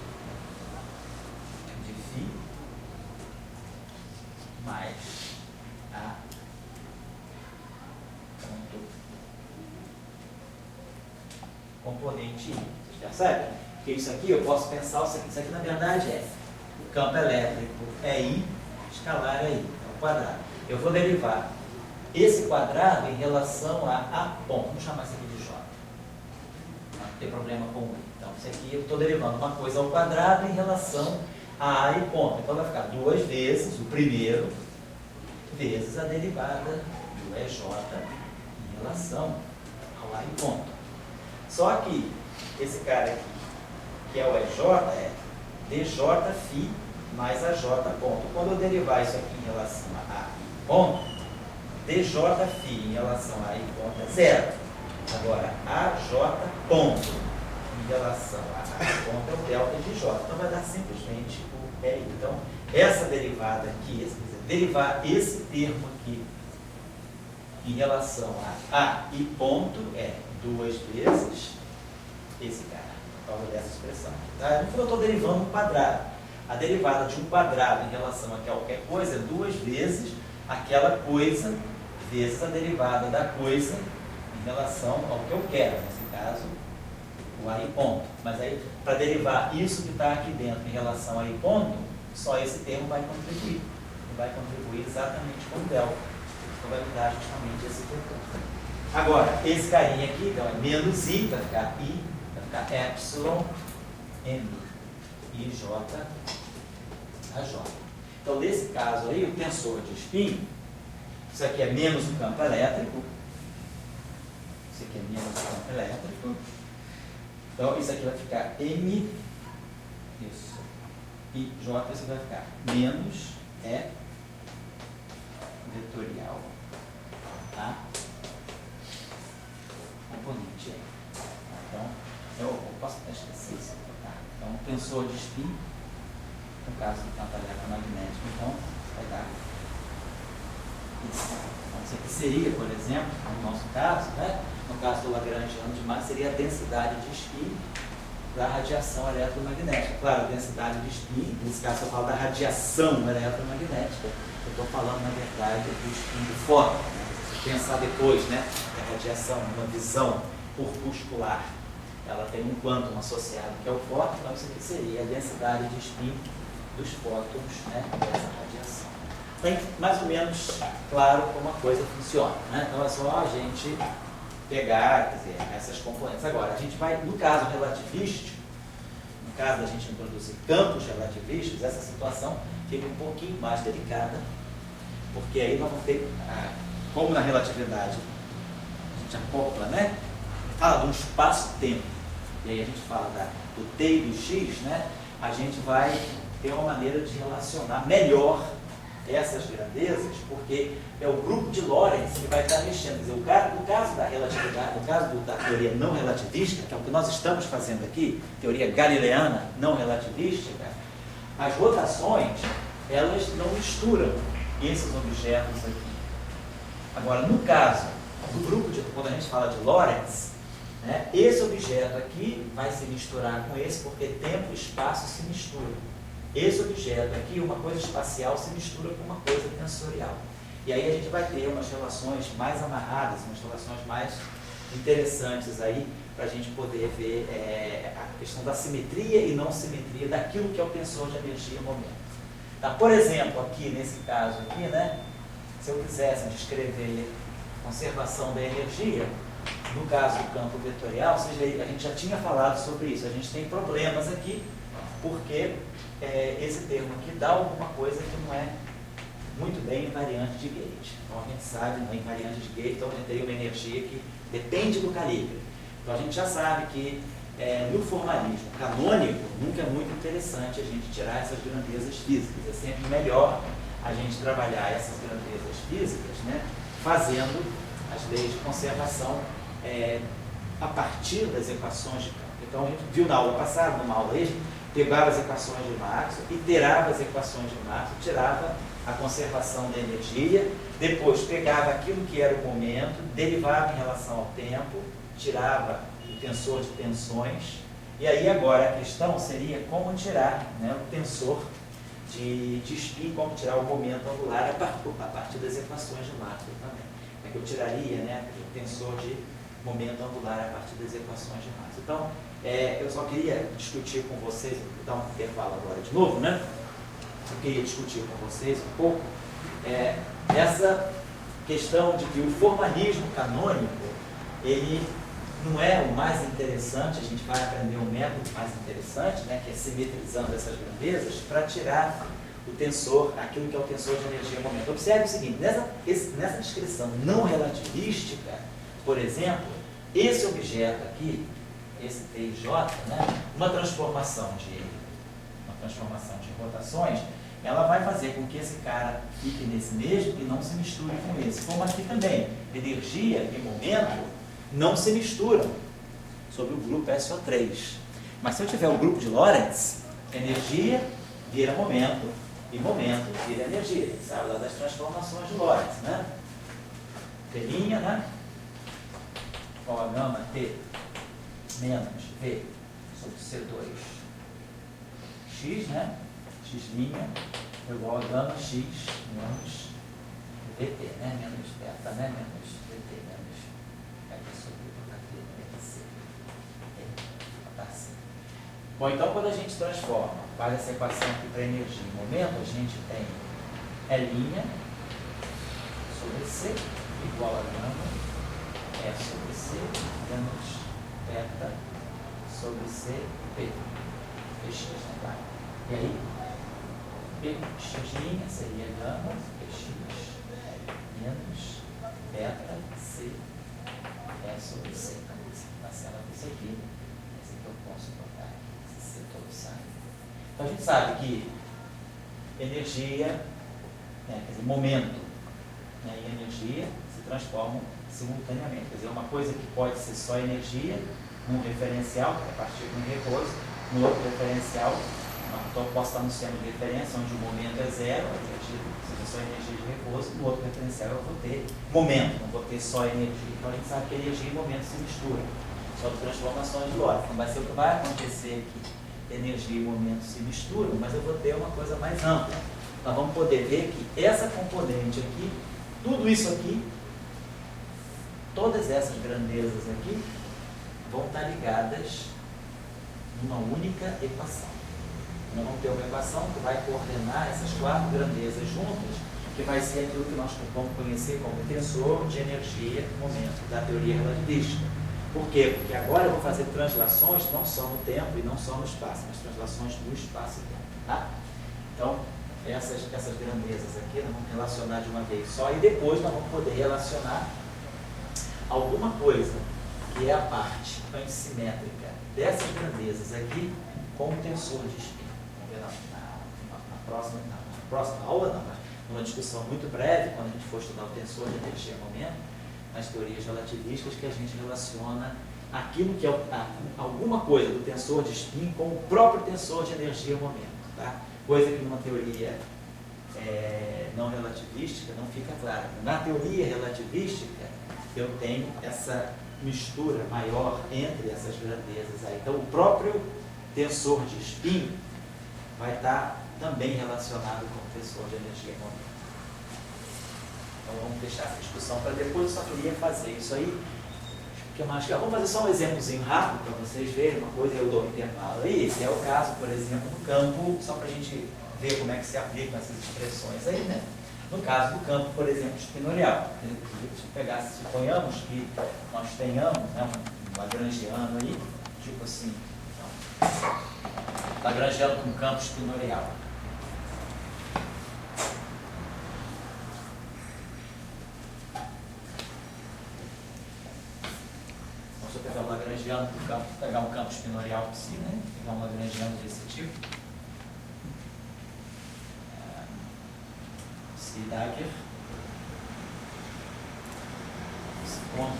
de φ mais A ponto componente I. Vocês percebem? Porque isso aqui eu posso pensar o seguinte, isso aqui na verdade é o campo elétrico é I, escalar é I, é o quadrado. Eu vou derivar esse quadrado em relação a A ponto. Vamos chamar isso aqui de J. Não tem problema com I. Então, isso aqui eu estou derivando uma coisa ao quadrado em relação a A e ponto. Então, vai ficar 2 vezes o primeiro, vezes a derivada do EJ em relação ao A e ponto. Só que esse cara aqui, que é o EJ, é djφ mais a J ponto. Quando eu derivar isso aqui em relação a A e ponto, djφ em relação a A e ponto é zero. Agora, AJ ponto em relação a A e ponto é o delta de J. Então, vai dar simplesmente o RI. Então, essa derivada aqui, quer dizer, derivar esse termo aqui em relação a A e ponto é 2 vezes esse cara, por causa dessa expressão. Tá? No fundo, eu estou derivando um quadrado. A derivada de um quadrado em relação a qualquer coisa é 2 vezes aquela coisa vezes a derivada da coisa em relação ao que eu quero, nesse caso, o A e ponto. Mas aí, para derivar isso que está aqui dentro em relação a A e ponto, só esse termo vai contribuir. Ele vai contribuir exatamente com o delta. Então, vai me dar justamente esse vetor. Agora, esse carinha aqui, então, é menos I, vai ficar I, vai ficar epsilon M I J a J. Então, nesse caso aí, o tensor de spin, isso aqui é menos o campo elétrico, isso aqui é menos o campo elétrico, então isso aqui vai ficar M, isso, I J, isso vai ficar menos E vetorial A componente E. Então, eu posso até esquecer isso. Tá? Então, o tensor de spin, no caso do campo eletromagnético, então, vai dar isso. Então, isso aqui seria, por exemplo, no nosso caso, né? No caso do Lagrangiano de massa, seria a densidade de spin da radiação eletromagnética. Claro, a densidade de spin, nesse caso eu falo da radiação eletromagnética, eu estou falando, na verdade, do spin do fóton. Né? Se pensar depois, né, a radiação, uma visão corpuscular, ela tem um quantum associado que é o fóton, então isso aqui seria a densidade de spin dos fótons, né, dessa radiação. Tem mais ou menos claro como a coisa funciona, né? Então é só a gente pegar, quer dizer, essas componentes. Agora, a gente vai, no caso relativístico, no caso da gente introduzir campos relativísticos, essa situação fica um pouquinho mais delicada, porque aí nós vamos ter, como na relatividade, a gente acopla, né? Fala de um espaço-tempo, e aí a gente fala do T e do X, né? A gente vai ter uma maneira de relacionar melhor essas grandezas, porque é o grupo de Lorentz que vai estar mexendo. Quer dizer, no caso da relatividade, no caso da teoria não relativista, que é o que nós estamos fazendo aqui, teoria galileana não relativística, as rotações, elas não misturam esses objetos aqui. Agora, no caso do grupo de, quando a gente fala de Lorentz, né, esse objeto aqui vai se misturar com esse, porque tempo e espaço se misturam. Esse objeto aqui, uma coisa espacial, se mistura com uma coisa tensorial. E aí a gente vai ter umas relações mais amarradas, umas relações mais interessantes aí, para a gente poder ver a questão da simetria e não simetria daquilo que é o tensor de energia e momento. Tá? Por exemplo, aqui, nesse caso aqui, né, se eu quisesse descrever conservação da energia, no caso do campo vetorial, ou seja, a gente já tinha falado sobre isso, a gente tem problemas aqui, porque esse termo aqui dá alguma coisa que não é muito bem invariante de gauge. Então a gente sabe, não é invariante de gauge, então a gente teria uma energia que depende do calibre. Então a gente já sabe que no formalismo canônico nunca é muito interessante a gente tirar essas grandezas físicas. É sempre melhor a gente trabalhar essas grandezas físicas, né, fazendo as leis de conservação a partir das equações de campo. Então a gente viu na aula passada, numa aula aí, pegava as equações de Maxwell, iterava as equações de Maxwell, tirava a conservação da energia, depois pegava aquilo que era o momento, derivava em relação ao tempo, tirava o tensor de tensões, e aí agora a questão seria como tirar, né, o tensor de spin, como tirar o momento angular a partir das equações de Maxwell também. É que eu tiraria, né, o tensor de momento angular a partir das equações de Maxwell. Então, eu só queria discutir com vocês, vou dar um intervalo agora de novo, né? Eu queria discutir com vocês um pouco essa questão de que o formalismo canônico, ele não é o mais interessante, a gente vai aprender um método mais interessante, né, que é simetrizando essas grandezas, para tirar o tensor, aquilo que é o tensor de energia e momento. Observe o seguinte, nessa descrição não relativística, por exemplo, esse objeto aqui, esse T e J, né, uma transformação de rotações, ela vai fazer com que esse cara fique nesse mesmo e não se misture com esse. Como aqui também, energia e momento não se misturam sobre o grupo SO3. Mas se eu tiver o grupo de Lorentz, energia vira momento e momento vira energia. A gente sabe lá das transformações de Lorentz, né? T', né? Qual a gama T menos V sobre C2 X, né? X' é igual a gama X menos VT, né? Menos beta, né? Menos VT, menos beta sobre HT, VTC. Tá certo. Bom, então quando a gente transforma, faz essa equação aqui para energia e momento, a gente tem L' sobre C igual a gama E sobre C menos beta sobre C P. Px, né? Tá? E aí, Px' seria gama Px menos beta C E sobre C. Parcela disso aqui. Esse aqui eu posso botar esse C todo sai. Então a gente sabe que energia, né, quer dizer, momento, né, e energia se transformam simultaneamente. Quer dizer, uma coisa que pode ser só energia, num referencial, que é a partir de um repouso, no outro referencial, então eu posso estar no sistema de referência, onde o momento é zero, seja só energia de repouso, no outro referencial eu vou ter momento, não vou ter só energia. Então a gente sabe que energia e momento se misturam. sobre transformações de Lorentz. Não vai ser o que vai acontecer aqui, energia e momento se misturam, mas eu vou ter uma coisa mais ampla. Nós vamos poder ver que essa componente aqui, tudo isso aqui, todas essas grandezas aqui, vão estar ligadas numa única equação. Nós vamos ter uma equação que vai coordenar essas 4 grandezas juntas, que vai ser aquilo que nós vamos conhecer como tensor de energia momento da teoria relativística. Por quê? Porque agora eu vou fazer translações não só no tempo e não só no espaço, mas translações no espaço e tempo. Tá? Então, essas grandezas aqui nós vamos relacionar de uma vez só e depois nós vamos poder relacionar alguma coisa que é a parte antissimétrica dessas grandezas aqui com o tensor de spin. Vamos ver na próxima aula, não, mas numa discussão muito breve, quando a gente for estudar o tensor de energia momento, nas teorias relativísticas, que a gente relaciona aquilo que é alguma coisa do tensor de spin com o próprio tensor de energia momento. Tá? Coisa que numa teoria não relativística não fica clara. Na teoria relativística, eu tenho essa mistura maior entre essas grandezas aí. Então, o próprio tensor de spin vai estar também relacionado com o tensor de energia momento. Então, vamos deixar essa discussão para depois. Eu só queria fazer isso aí. O que mais? Vamos fazer só um exemplozinho rápido para vocês verem uma coisa. Eu dou um intervalo aí. Esse é o caso, por exemplo, do campo, só para a gente ver como é que se aplicam essas expressões aí, né? No caso do campo, por exemplo, espinorial. Suponhamos que nós tenhamos, né, um lagrangiano aí, tipo assim, lagrangiano com campo espinorial. Vamos pegar um lagrangiano com campo, pegar um campo espinorial psi, né? Pegar um lagrangiano desse tipo. Dagger, esse ponto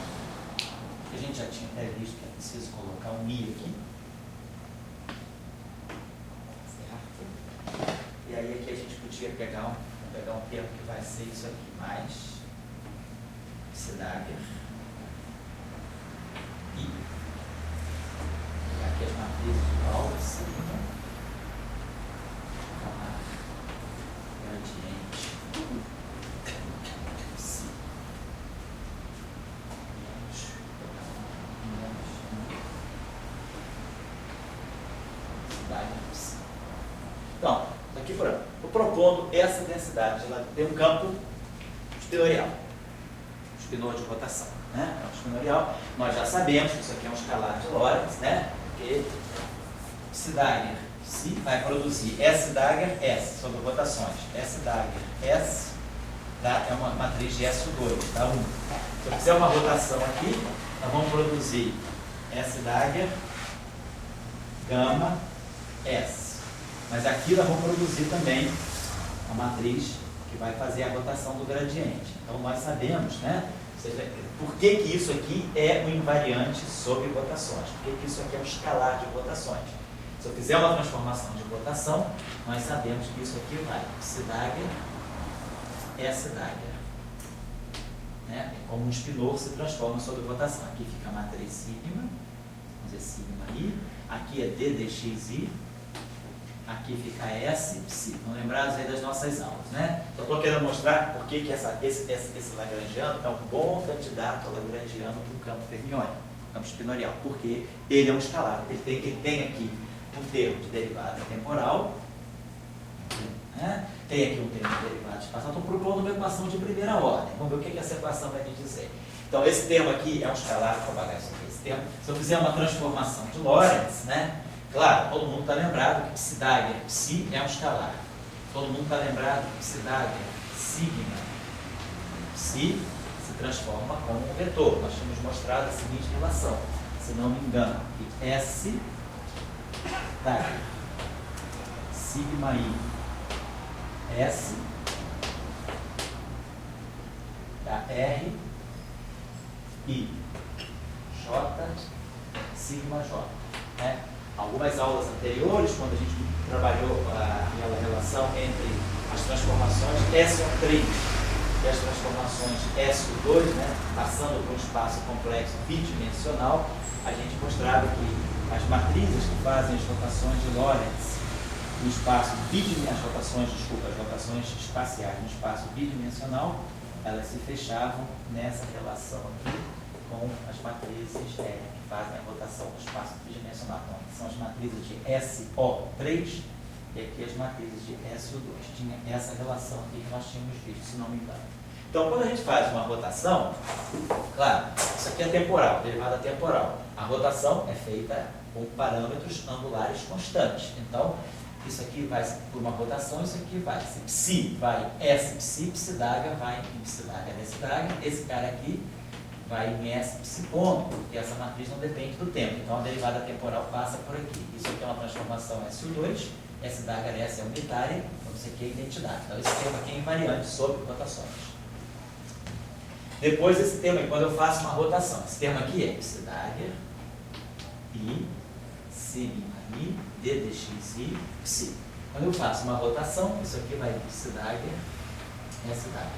que a gente já tinha até visto que é preciso colocar um I aqui, certo? E aí aqui a gente podia pegar um termo que vai ser isso aqui, mais esse Dagger I. E aqui as matrizes de Paul, sigma, gradiente. Então, aqui estou propondo essa densidade. Ela tem um campo espinorial, espinor de rotação, né? É um espinorial. Nós já sabemos que isso aqui é um escalar de Lorentz, né? Porque esse Dagger psi vai produzir S Dagger S sobre rotações. S Dagger S tá? É uma matriz de S2, tá? Se eu fizer uma rotação aqui, nós vamos produzir S Dagger gama S. Mas aqui nós vamos produzir também a matriz que vai fazer a rotação do gradiente. Então nós sabemos, né? Por que isso aqui é um invariante sobre rotações? Por que isso aqui é um escalar de rotações? Se eu fizer uma transformação de rotação, nós sabemos que isso aqui vai S Dagger, S Dagger. Né? Como um espinor se transforma sobre rotação. Aqui fica a matriz sigma, vamos dizer sigma I. Aqui é D dxi. Aqui fica S psi. Estão lembrados aí das nossas aulas, né? Só estou querendo mostrar por que esse lagrangiano é um bom candidato ao lagrangiano para o campo fermiônico, campo espinorial, porque ele é um escalar. Ele tem aqui um termo de derivada temporal, né? Tem aqui um termo de derivada espacial. Estou propondo uma equação de primeira ordem. Vamos ver o que essa equação vai me dizer. Então, esse termo aqui é um escalar. Vou apagar isso aqui. Esse termo, se eu fizer uma transformação de Lorentz, né? Claro, todo mundo está lembrado que psi Dagger psi é um escalar. Todo mundo está lembrado que psi Dagger sigma psi se transforma como um vetor. Nós tínhamos mostrado a seguinte relação, se não me engano, que S Dagger sigma I S da R I J sigma J. Né? Algumas aulas anteriores, quando a gente trabalhou aquela relação entre as transformações, essas são três que as transformações SU2, né, passando por um espaço complexo bidimensional, a gente mostrava que as matrizes que fazem as rotações de Lorentz no espaço bidimensional, as rotações espaciais no espaço bidimensional, elas se fechavam nessa relação aqui com as matrizes que fazem a rotação no espaço bidimensional. Então, são as matrizes de SO3 e aqui as matrizes de SO2. Tinha essa relação aqui que nós tínhamos visto, se não me engano. Então, quando a gente faz uma rotação, claro, isso aqui é temporal, derivada temporal. A rotação é feita com parâmetros angulares constantes. Então, isso aqui vai por uma rotação, isso aqui vai. Se psi vai S psi, psidaga vai em psidaga desse daga. Esse cara aqui vai em S psi ponto, porque essa matriz não depende do tempo. Então, a derivada temporal passa por aqui. Isso aqui é uma transformação SU2. S daga S é unitária, então isso aqui é identidade. Então, esse termo aqui é invariante sobre rotações. Depois, esse termo aqui, quando eu faço uma rotação, esse termo aqui é psidaga, I, sigma I, d dx I, psi. Quando eu faço uma rotação, isso aqui vai de psidaga, S daga.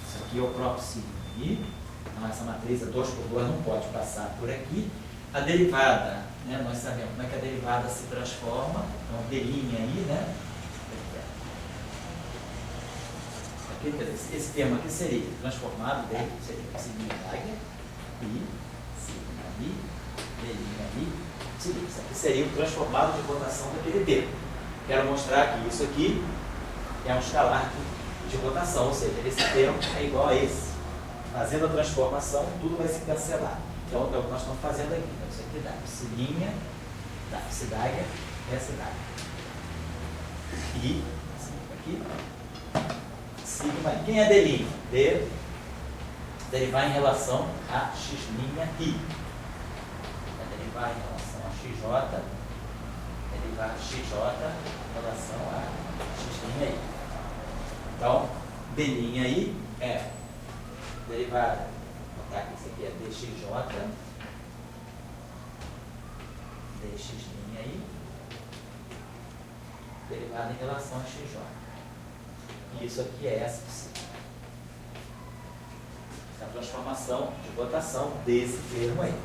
Isso aqui é o próprio sigma I. Então, essa matriz 2×2 não pode passar por aqui. A derivada, né, nós sabemos como é que a derivada se transforma. Então, d' aí, né? Aqui, esse termo aqui seria transformado dentro, seria sigma daga, I, sigma I, d' I, psi. Isso aqui seria o transformado de rotação daquele termo. Quero mostrar que isso aqui é um escalar de rotação, ou seja, esse termo é igual a esse. Fazendo a transformação, tudo vai se cancelar. Então, é o que nós estamos fazendo aqui. Então, isso aqui dá psilinha, dá psidaga, essa daga. E, aqui, sigma. Quem é D'? D, derivar em relação a x' I. É derivar em relação a xj, derivar xj em relação a x' I. Então, D' é derivada, vou botar aqui, isso aqui é dxj, dx' aí, derivada em relação a xj. E isso aqui é S psi. Essa é a transformação de rotação desse termo aí.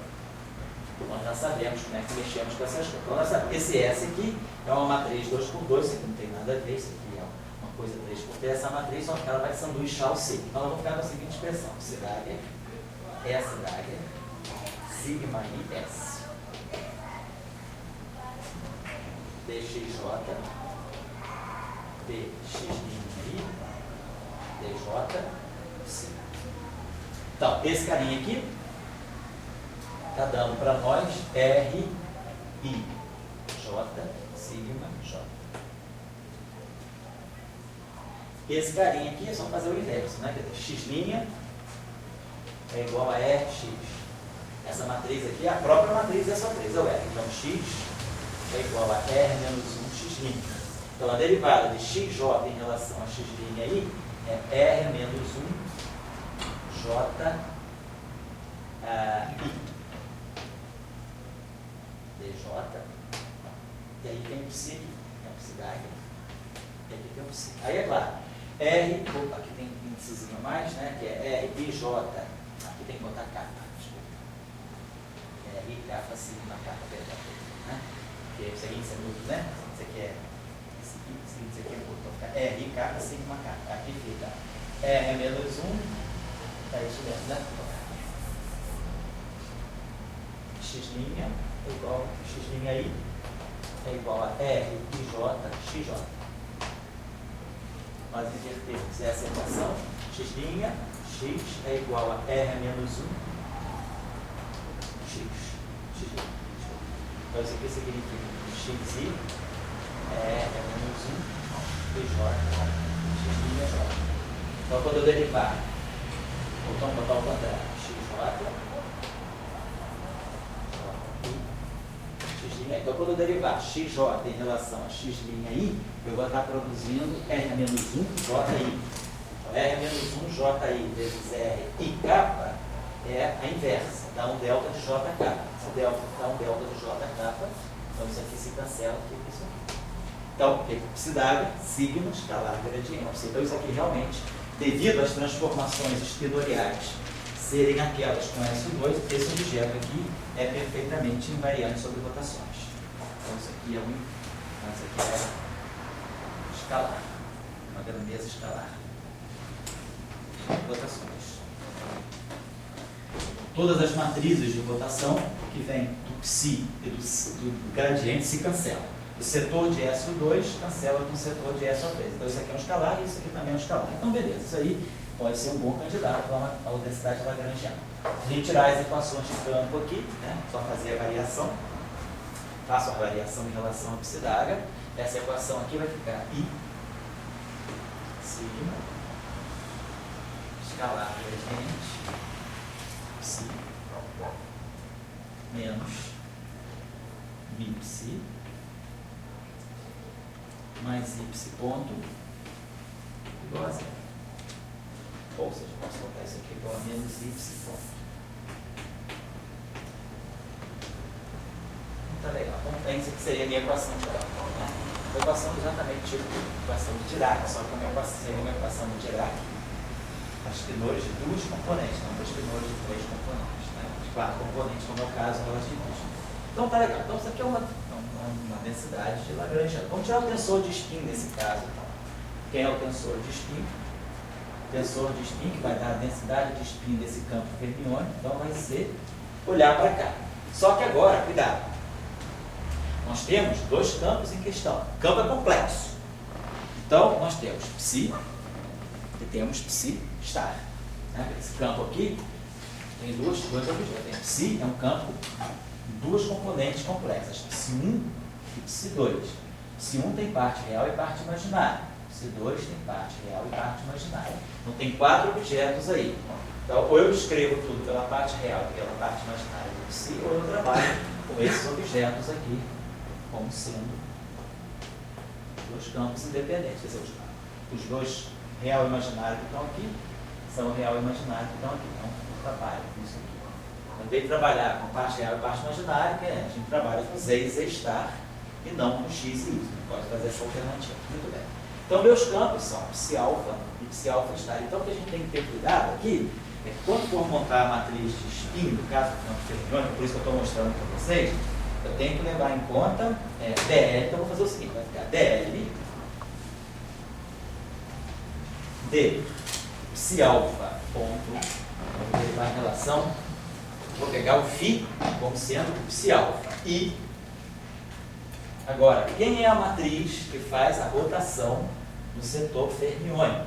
Nós já sabemos como é que mexemos com essas coisas. Então, esse S aqui é uma matriz 2×2, isso aqui não tem nada a ver, isso aqui é uma coisa 3×3, essa matriz, só que ela vai sanduichar o C. Então, ela vai ficar na seguinte expressão: psidaga, S daga, sigma I, S. dxj, dx' I, dj, psi. Então, esse carinha aqui está dando para nós R, I, J, sigma, J. Esse carinha aqui é só fazer o inverso, né? X' é igual a Rx. Essa matriz aqui é a própria matriz dessa matriz, é o R. Então, X é igual a R menos 1 X'. Então, a derivada de xj em relação a x' aí é R menos 1 J I. dj. E aí tem o psi, é o psidaga. E aqui tem o psi. Aí é claro, R, aqui tem um índicezinho a mais, né? Que é R, I, J. Aqui tem que botar K. R, K, sigma, K, né? Porque isso aqui é muito, né? Isso aqui é. Isso aqui é muito. Então fica R, K, sigma, K. Aqui fica R menos 1. Tá isso dentro, né? X' é igual a x' aí é igual a R, I, J, XJ. Nós invertemos essa equação. X' é igual a R menos 1 X. Então isso aqui significa que xi é R menos 1 PJ, x' é J. Então quando eu derivar, vamos botar o contrário, XJ. Então, quando eu derivar xj em relação a x' I, eu vou estar produzindo R menos 1 JI. Então, R menos 1 JI vezes R I K é a inversa, dá um delta de JK. Se delta dá um delta de JK, então isso aqui se cancela, fica isso aqui. Então, psidaga, sigma, escalar gradiente. Então, isso aqui realmente devido às transformações espinoriais serem aquelas com S2, esse objeto aqui é perfeitamente invariante sobre rotações. Então isso aqui é escalar, uma grandeza escalar. Rotações. Todas as matrizes de rotação que vêm do psi e do gradiente se cancelam. O setor de SO2 cancela com o setor de SO3. Então isso aqui é um escalar e isso aqui também é um escalar. Então beleza, isso aí pode ser um bom candidato para a densidade lagrangiana. A gente tirar as equações de campo aqui, né? Só fazer a variação. Faço a variação em relação à psidaga. Essa equação aqui vai ficar I sigma escalar gradiente psi menos bipsi mais y ponto igual a zero. Ou seja, posso colocar isso aqui igual a menos y ponto. Tá legal. Então, isso aqui seria a minha equação geral. Né? A equação exatamente tipo equação de Dirac, só que seria uma equação de Dirac. As tenores de duas componentes, não as tenores de três componentes, né? De quatro componentes, como é o caso relativístico. Então tá legal. Então isso aqui é uma densidade de Lagrangiano. Vamos tirar o tensor de spin nesse caso. Então. Quem é o tensor de spin? O tensor de spin, que vai dar a densidade de spin desse campo fermiônico, então vai ser olhar para cá. Só que agora, cuidado, nós temos dois campos em questão. O campo é complexo. Então, nós temos psi e temos psi star. Né? Esse campo aqui tem dois objetos. Tem psi, é um campo de duas componentes complexas, psi1 e psi2. Psi1 tem parte real e parte imaginária. Psi2 tem parte real e parte imaginária. Então, tem quatro objetos aí. Então, ou eu escrevo tudo pela parte real e pela parte imaginária do psi, ou eu trabalho com esses objetos aqui como sendo dois campos independentes. Quer dizer, os dois real e imaginário que estão aqui são o real e imaginário que estão aqui. Então, eu trabalho com isso aqui. Em vez de trabalhar com parte real e parte imaginária, a gente trabalha com Z e Z star e não com X e Y. Pode fazer essa alternativa. Muito bem. Então, meus campos são psi alfa e psi alfa star. Então, o que a gente tem que ter cuidado aqui é que quando for montar a matriz de spin, no caso do campo fermiônico, por isso que eu estou mostrando para vocês, eu tenho que levar em conta DL. Então, eu vou fazer o seguinte, vai ficar DL de psi alfa ponto, vamos derivar em relação, vou pegar o φ como sendo psi alfa. E, agora, quem é a matriz que faz a rotação do setor fermiônico?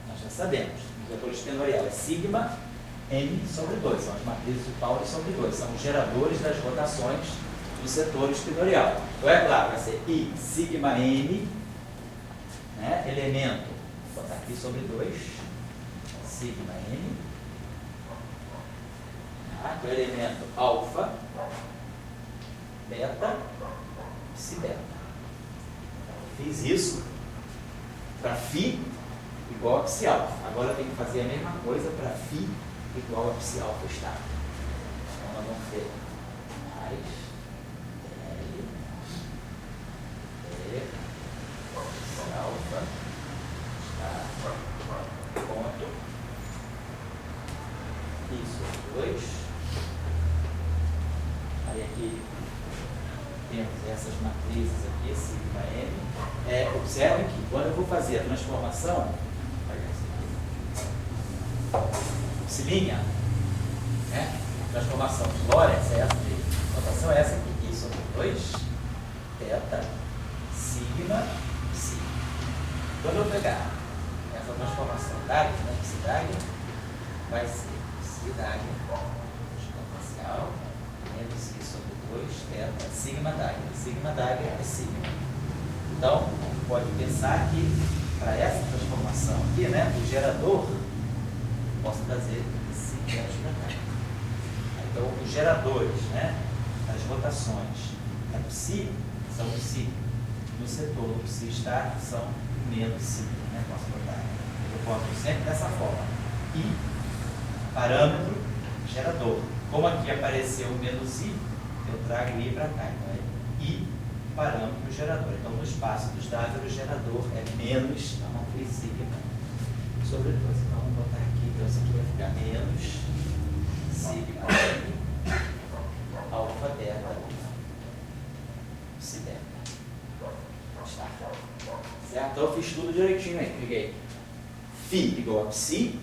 Nós já sabemos, o setor espinorial é sigma m sobre 2, são as matrizes de Pauli sobre 2, são os geradores das rotações do setor espinorial. Então, é claro, vai ser I sigma m, né, elemento, vou botar aqui sobre 2, sigma m, tá, o elemento alfa, beta, psi beta. Fiz isso para φ igual a psi alfa. Agora eu tenho que fazer a mesma coisa para φ igual a psi alfa estar. Então, nós vamos ter mais psi alfa estar ponto isso 2. Aí aqui temos essas matrizes aqui, sigma m. Observe que quando eu vou fazer a transformação, psilinha, né? Transformação de Lorentz é essa de rotação, é essa aqui, I sobre 2, θ, sigma, psi. Quando eu pegar essa transformação Dagger, né, psi Dagger, vai ser psi Dagger exponencial menos I sobre 2, θ, sigma Dagger. Sigma Dagger é sigma. Então, pode pensar que para essa transformação aqui, né, o gerador, posso trazer esse menos para cá. Então, os geradores, né, as rotações da psi são psi. No setor do psi estar são menos psi. Né? Posso botar. Eu boto sempre dessa forma. I, parâmetro, gerador. Como aqui apareceu menos I, eu trago I para cá. Então, é I, parâmetro, gerador. Então, no espaço dos dados, o gerador é menos a matriz sigma sobre 2. Então vamos botar aqui, então isso aqui vai ficar menos sigma m alfa beta psi beta. Está. Certo? Então eu fiz tudo direitinho aí. Peguei φ igual a psi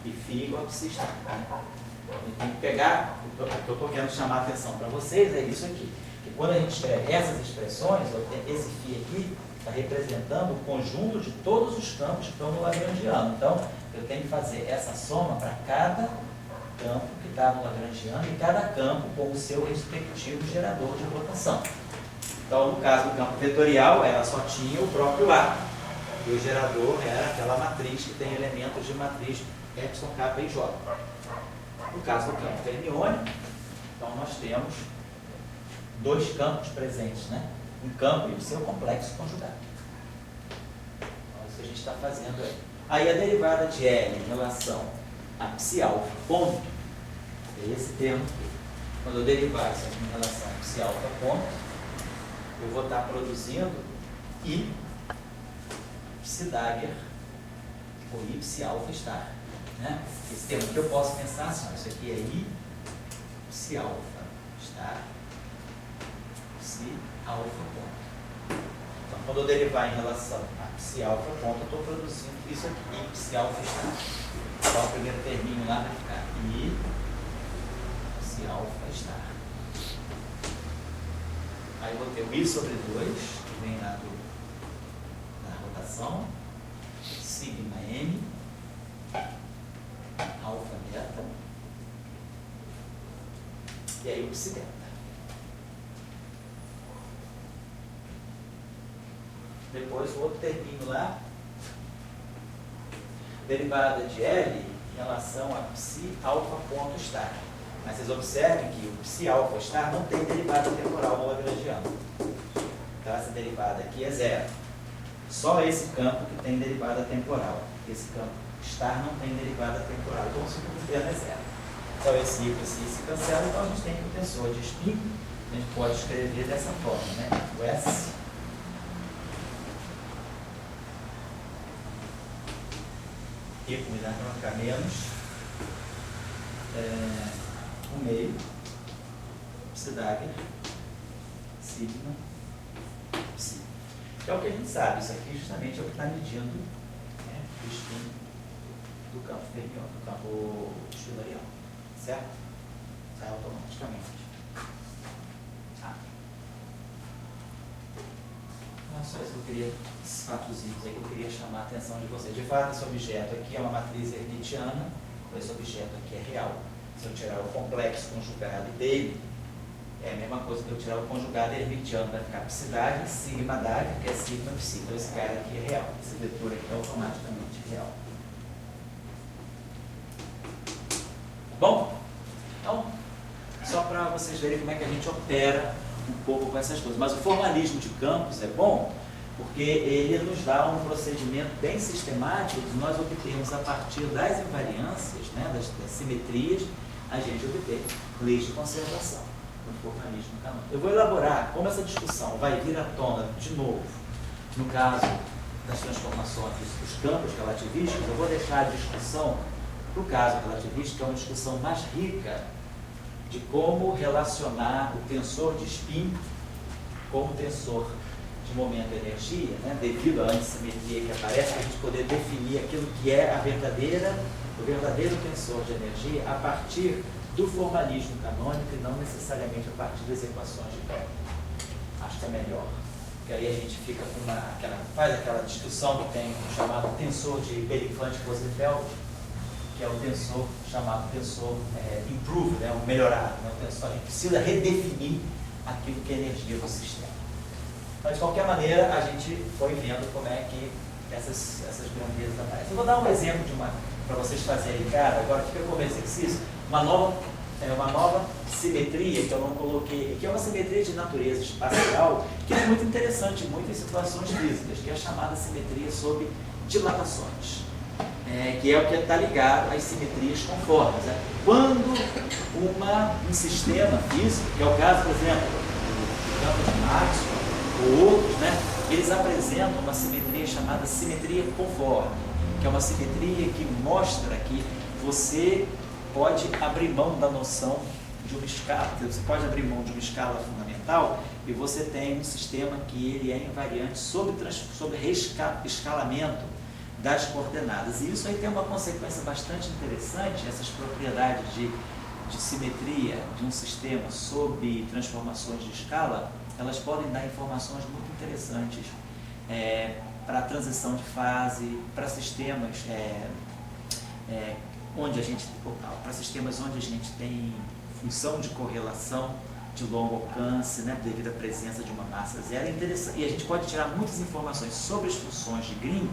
e φ igual a psi está. A gente tem que pegar, o que eu estou querendo chamar a atenção para vocês é isso aqui. Que quando a gente escreve essas expressões, esse φ aqui está representando o conjunto de todos os campos que estão no Lagrangiano. Então, eu tenho que fazer essa soma para cada campo que está no Lagrangiano e cada campo com o seu respectivo gerador de rotação. Então, no caso do campo vetorial, ela só tinha o próprio A. E o gerador era aquela matriz que tem elementos de matriz epsilon, kappa e j. No caso do campo fermiônico, então nós temos dois campos presentes, né? Um campo e o seu complexo conjugado. Então, isso que a gente está fazendo aí. Aí a derivada de L em relação a psi alfa ponto, é esse termo aqui. Quando eu derivar isso aqui em relação a psi alfa ponto, eu vou estar produzindo I psi dagger ou I psi alfa star. Né? Esse termo aqui eu posso pensar assim, ó, isso aqui é I psi alfa star psi alfa ponto. Então, quando eu derivar em relação a psi alfa ponto, eu estou produzindo isso aqui, I psi alfa star. Então, o primeiro terminho lá vai ficar I psi alfa star. Aí eu vou ter o I sobre 2, que vem lá da rotação, sigma m, alfa beta, e aí o psi beta. Depois o outro termino lá, derivada de L em relação a psi alfa ponto star. Mas vocês observem que o psi alfa star não tem derivada temporal no Lagrangiano. Então essa derivada aqui é zero. Só esse campo que tem derivada temporal. Esse campo star não tem derivada temporal. Então o segundo termo é zero. Então esse I se cancela, então a gente tem o tensor de spin. A gente pode escrever dessa forma, né? O S e combinado para ficar menos 1/2 psi dagger sigma psi. Que é o que a gente sabe, isso aqui justamente é o que está medindo, né, o spin do campo fermiônico, do campo espinorial, certo? Sai automaticamente. Só isso que eu queria, esses fatozinhos aí que eu queria chamar a atenção de vocês. De fato, esse objeto aqui é uma matriz hermitiana, esse objeto aqui é real. Se eu tirar o complexo conjugado dele, é a mesma coisa que eu tirar o conjugado hermitiano, vai ficar psi dagger, sigma dagger, que é sigma psi. Então esse cara aqui é real, esse vetor aqui é automaticamente real. Bom, então, só para vocês verem como é que a gente opera um pouco com essas coisas. Mas o formalismo de campos é bom porque ele nos dá um procedimento bem sistemático de nós obtermos a partir das invariâncias, né, das simetrias, a gente obter leis de conservação no formalismo canônico. Eu vou elaborar como essa discussão vai vir à tona de novo no caso das transformações dos campos relativísticos. Eu vou deixar a discussão para o caso relativístico, que é uma discussão mais rica de como relacionar o tensor de spin com o tensor de momento e energia, né, devido à antissimetria que aparece, para a gente poder definir aquilo que é o verdadeiro tensor de energia a partir do formalismo canônico e não necessariamente a partir das equações de Cantor. Acho que é melhor. Porque aí a gente fica com faz aquela discussão que tem o chamado tensor de Bellinfante-Rosenfeld, que é o tensor chamado tensor improved, né, o melhorado, né, o tensor. A gente precisa redefinir aquilo que é energia do sistema. Mas, de qualquer maneira, a gente foi vendo como é que essas grandezas aparecem. Eu vou dar um exemplo para vocês fazerem, cara, agora fica como exercício, uma nova simetria que eu não coloquei, que é uma simetria de natureza espacial, que é muito interessante, muito em situações físicas, que é a chamada simetria sob dilatações. Que é o que está ligado às simetrias conformes. Né? Quando um sistema físico, que é o caso, por exemplo, do campo de Maxwell ou outros, né, eles apresentam uma simetria chamada simetria conforme, que é uma simetria que mostra que você pode abrir mão da noção de uma escala, você pode abrir mão de uma escala fundamental e você tem um sistema que ele é invariante sobre reescalamento das coordenadas. E isso aí tem uma consequência bastante interessante, essas propriedades de simetria de um sistema sob transformações de escala, elas podem dar informações muito interessantes para a transição de fase, para sistemas onde a gente tem função de correlação de longo alcance, né, devido à presença de uma massa zero. É interessante, e a gente pode tirar muitas informações sobre as funções de Green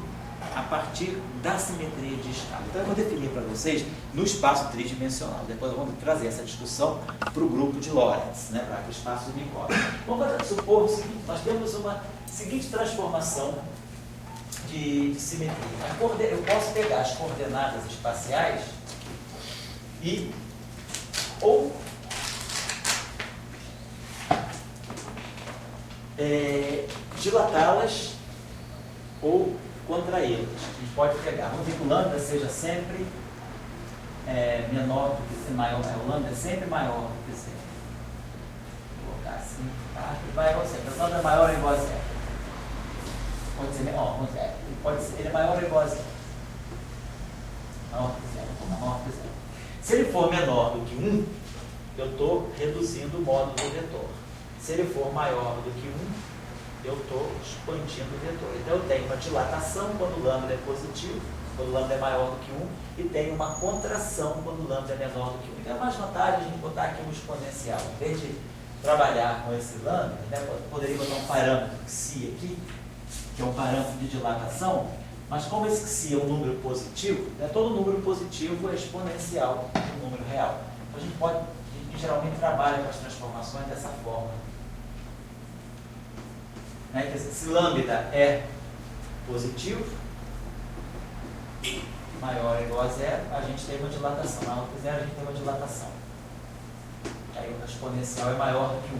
a partir da simetria de escala. Então eu vou definir para vocês no espaço tridimensional. Depois eu vou trazer essa discussão para o grupo de Lorentz, né, para o espaço de Minkowski. Vamos supor o seguinte: nós temos uma seguinte transformação de simetria. Eu posso pegar as coordenadas espaciais e ou dilatá-las ou contraí-las. A gente pode pegar, vamos ver que o lambda seja sempre menor do que C, maior, o lambda é sempre maior do que C. Vou colocar assim, tá? Maior sempre. O lambda é maior ou igual a zero. Pode ser menor, pode ser, ele é maior ou igual a zero. Maior que zero, maior que zero. Se ele for menor do que 1, eu estou reduzindo o módulo do vetor. Se ele for maior do que 1, eu estou expandindo o vetor. Então eu tenho uma dilatação quando o lambda é positivo, quando o lambda é maior do que 1, e tenho uma contração quando o lambda é menor do que 1. Então é mais vantagem a gente botar aqui um exponencial. Em vez de trabalhar com esse lambda, né, poderia botar um parâmetro xi aqui, que é um parâmetro de dilatação, mas como esse xi é um número positivo, né, todo número positivo é exponencial do número real. Então a gente geralmente trabalha com as transformações dessa forma. Né? Quer dizer, se lambda é positivo, maior ou igual a zero, a gente tem uma dilatação. Maior que zero, a gente tem uma dilatação. Aí o exponencial é maior do que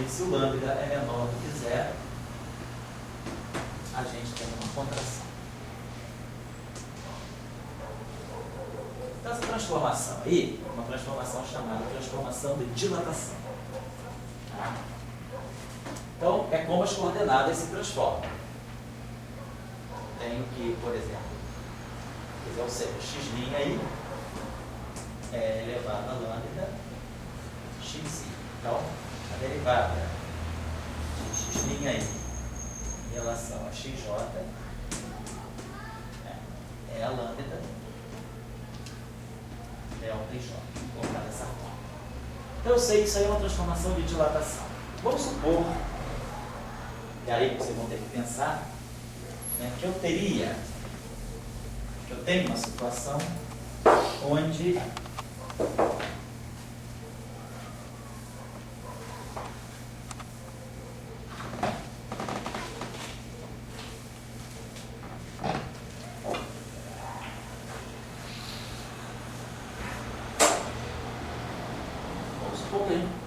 1. E se o lambda é menor do que zero, a gente tem uma contração. Então essa transformação aí é uma transformação chamada transformação de dilatação. Tá? Então, é como as coordenadas se transformam. Tenho que, por exemplo, ou seja, x' aí é elevado a lambda xi. Então, a derivada de x' aí em relação a xj é a lambda delta j. Vou colocar dessa forma. Então, eu sei que isso aí é uma transformação de dilatação. Vamos supor, e aí vocês vão ter que pensar, né, que eu tenho uma situação onde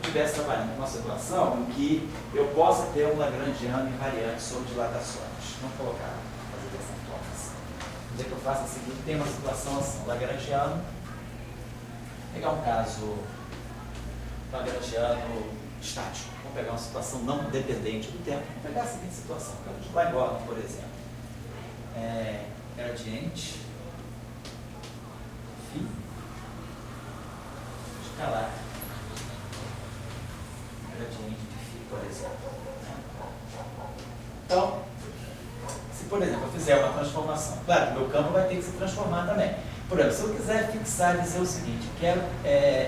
estivesse trabalhando com uma situação em que eu possa ter um lagrangiano invariante sobre dilatações. Vamos colocar, fazer dessa forma assim. Vamos dizer que eu faço o seguinte: tem uma situação assim, lagrangiano, vou pegar um caso lagrangiano estático, vou pegar uma situação não dependente do tempo, vou pegar a seguinte situação, lá em Gordon, por exemplo, gradiente φ escalar gradiente de φ, por exemplo. Então, se por exemplo eu fizer uma transformação, claro que meu campo vai ter que se transformar também. Por exemplo, se eu quiser fixar e dizer o seguinte, quero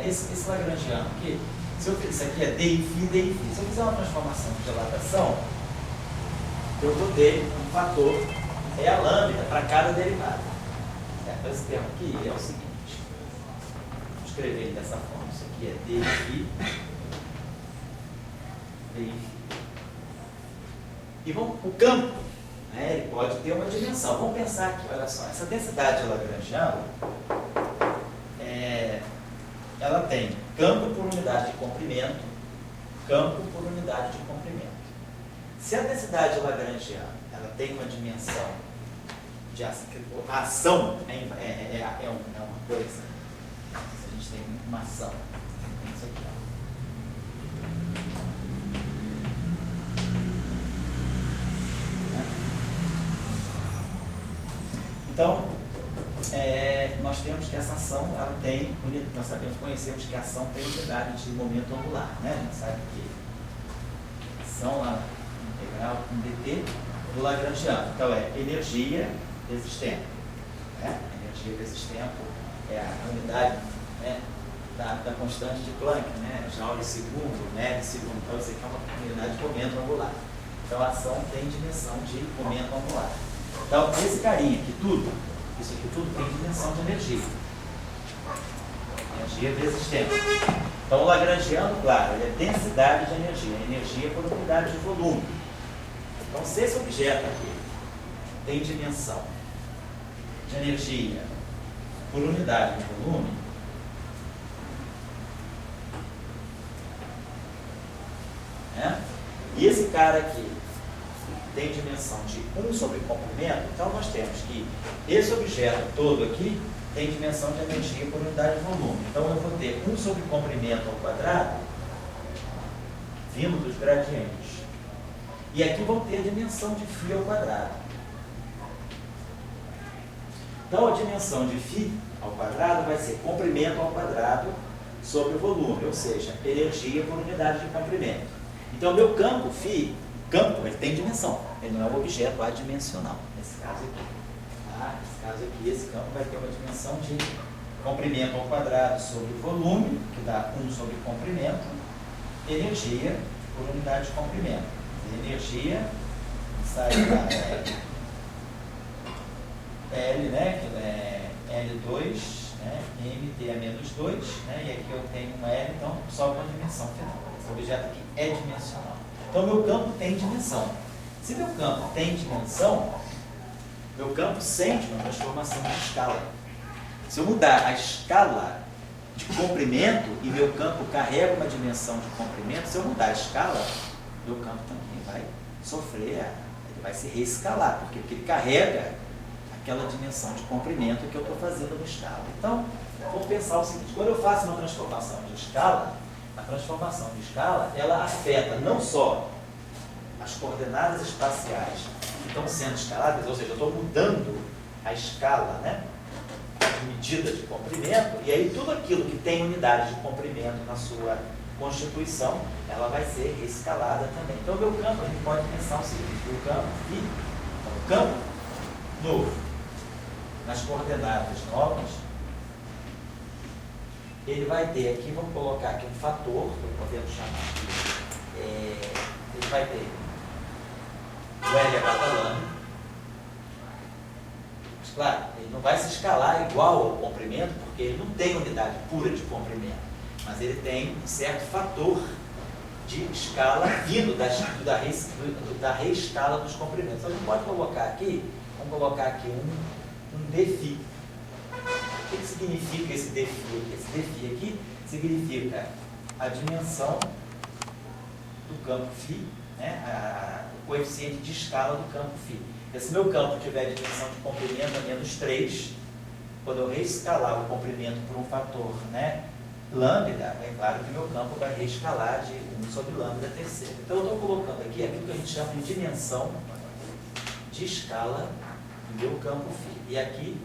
esse lagrangiano, que se eu fizer isso aqui é di φ, se eu fizer uma transformação de dilatação, eu vou ter um fator, é a lambda para cada derivada. Então esse termo aqui é o seguinte, vou escrever ele dessa forma, isso aqui é di φ. E o campo, né, ele pode ter uma dimensão. Vamos pensar aqui, olha só, essa densidade de lagrangiano, ela tem campo por unidade de comprimento, campo por unidade de comprimento. Se a densidade lagrangiana ela tem uma dimensão a ação é uma coisa. Se a gente tem uma ação, tem isso aqui, ó. Então, nós temos que essa ação, ela tem, nós conhecemos que a ação tem unidade de momento angular, né? A gente sabe que ação lá, integral com dt do lagrangiano. Então, é energia vezes tempo. Né? Energia vezes tempo é a unidade, né, da constante de Planck, né? Joule segundo, né? Segundo. Então, isso aqui é uma unidade de momento angular. Então, a ação tem dimensão de momento angular. Então, esse carinha aqui, isso aqui tudo tem dimensão de energia. Energia vezes tempo. Então, o lagrangiano, claro, ele é densidade de energia. Energia por unidade de volume. Então, se esse objeto aqui tem dimensão de energia por unidade de volume, né? E esse cara aqui tem dimensão de 1 sobre comprimento, então nós temos que esse objeto todo aqui tem dimensão de energia por unidade de volume. Então eu vou ter 1 sobre comprimento ao quadrado vindo dos gradientes. E aqui vou ter a dimensão de φ ao quadrado. Então a dimensão de φ ao quadrado vai ser comprimento ao quadrado sobre o volume, ou seja, energia por unidade de comprimento. Então meu campo φ, ele tem dimensão, ele não é um objeto adimensional, nesse caso aqui. Tá? Nesse caso aqui, esse campo vai ter uma dimensão de comprimento ao quadrado sobre o volume, que dá 1 sobre comprimento, energia por unidade de comprimento. Energia sai da L, né, que é L2, né, MT é menos 2, né, e aqui eu tenho uma L, então só com a dimensão final. Esse objeto aqui é dimensional. Então, meu campo tem dimensão. Se meu campo tem dimensão, meu campo sente uma transformação de escala. Se eu mudar a escala de comprimento e meu campo carrega uma dimensão de comprimento, se eu mudar a escala, meu campo também vai sofrer, ele vai se reescalar, porque ele carrega aquela dimensão de comprimento que eu estou fazendo no escala. Então, vamos pensar o seguinte, quando eu faço uma transformação de escala, a transformação de escala, ela afeta não só as coordenadas espaciais que estão sendo escaladas, ou seja, eu estou mudando a escala, né, de medida de comprimento, e aí tudo aquilo que tem unidade de comprimento na sua constituição, ela vai ser reescalada também. Então, o meu campo, a gente pode pensar o seguinte, o campo novo, nas coordenadas novas, ele vai ter aqui, vamos colocar aqui um fator, que podemos chamar aqui, ele vai ter o LH da lambda, mas claro, ele não vai se escalar igual ao comprimento, porque ele não tem unidade pura de comprimento, mas ele tem um certo fator de escala vindo da reescala dos comprimentos. Então, a gente pode colocar aqui, vamos colocar aqui um dφ. O que significa esse dφ aqui? Esse dφ aqui significa a dimensão do campo φ, né? O coeficiente de escala do campo φ. Se meu campo tiver dimensão de comprimento a menos 3, quando eu reescalar o comprimento por um fator, né, lambda, é claro que meu campo vai reescalar de 1 sobre lambda terceira. Então eu estou colocando aqui aquilo que a gente chama de dimensão de escala do meu campo φ. E aqui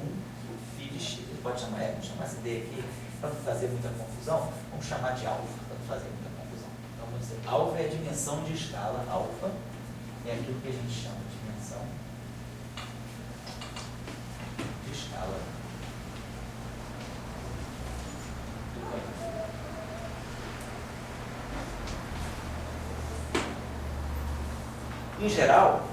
φ de x. Pode chamar, vamos chamar esse D aqui, para não fazer muita confusão, vamos chamar de alfa, para não fazer muita confusão. Então, vamos dizer, alfa é a dimensão de escala, alfa é aquilo que a gente chama de dimensão de escala do campo. Em geral,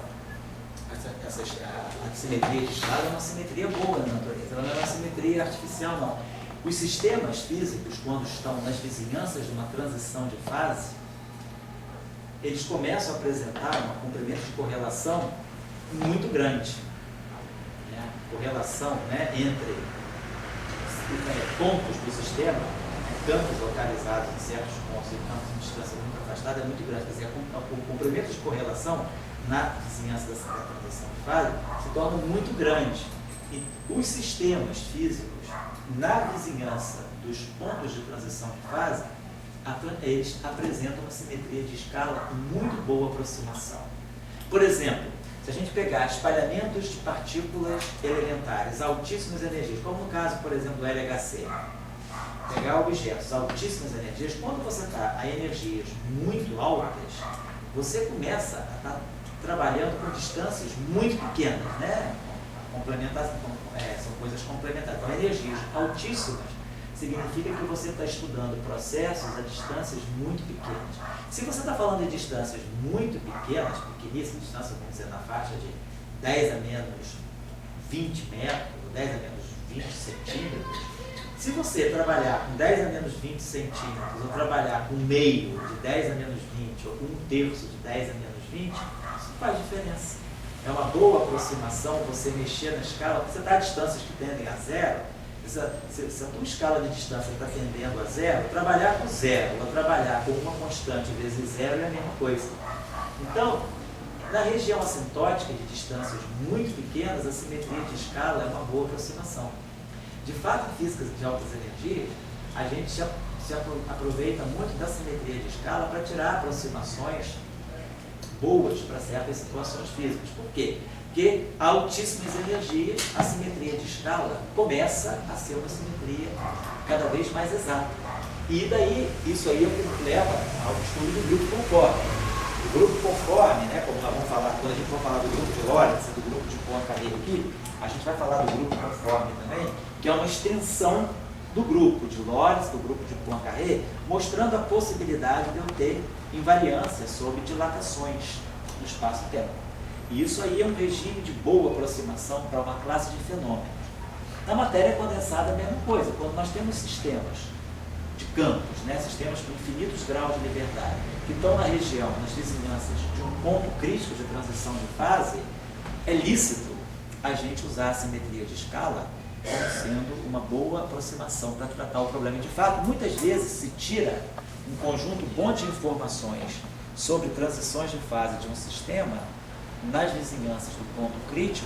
a simetria de escala é uma simetria boa na natureza, ela não é uma simetria artificial, não. Os sistemas físicos, quando estão nas vizinhanças de uma transição de fase, eles começam a apresentar um comprimento de correlação muito grande. Né? Correlação, né, entre pontos do sistema, campos localizados em certos pontos e campos de distância muito afastada é muito grande. Quer dizer, o comprimento de correlação na vizinhança da transição de fase se tornam muito grandes. E os sistemas físicos, na vizinhança dos pontos de transição de fase, eles apresentam uma simetria de escala com muito boa aproximação. Por exemplo, se a gente pegar espalhamentos de partículas elementares, altíssimas energias, como no caso, por exemplo, do LHC, pegar objetos, altíssimas energias, quando você está a energias muito altas, você começa a estar trabalhando com distâncias muito pequenas, né? São coisas complementares. Então, energias altíssimas significa que você está estudando processos a distâncias muito pequenas. Se você está falando de distâncias muito pequenas, pequeníssimas, distâncias, vamos dizer, na faixa de 10 a menos 20 metros, 10 a menos 20 centímetros, se você trabalhar com 10 a menos 20 centímetros, ou trabalhar com meio de 10 a menos 20, ou com um terço de 10 a menos 20, isso faz diferença. É uma boa aproximação você mexer na escala, porque você está a distâncias que tendem a zero. Se a tua escala de distância está tendendo a zero, trabalhar com zero, ou trabalhar com uma constante vezes zero é a mesma coisa. Então, na região assintótica de distâncias muito pequenas, a simetria de escala é uma boa aproximação. De fato, em física de altas energias, a gente se aproveita muito da simetria de escala para tirar aproximações boas para certas situações físicas. Por quê? Porque a altíssimas energias, a simetria de escala começa a ser uma simetria cada vez mais exata. E daí, isso aí é o que nos leva ao estudo do grupo conforme. O grupo conforme, né, como nós vamos falar, quando a gente for falar do grupo de Lorentz, do grupo de Poincaré aqui, a gente vai falar do grupo conforme também, que é uma extensão do grupo de Lorentz, do grupo de Poincaré, mostrando a possibilidade de eu ter invariância sobre dilatações no espaço-tempo. E isso aí é um regime de boa aproximação para uma classe de fenômenos. Na matéria condensada é a mesma coisa. Quando nós temos sistemas de campos, né, sistemas com infinitos graus de liberdade, que estão na região, nas vizinhanças de um ponto crítico de transição de fase, é lícito a gente usar a simetria de escala como sendo uma boa aproximação para tratar o problema. De fato, muitas vezes se tira um conjunto bom de informações sobre transições de fase de um sistema nas vizinhanças do ponto crítico,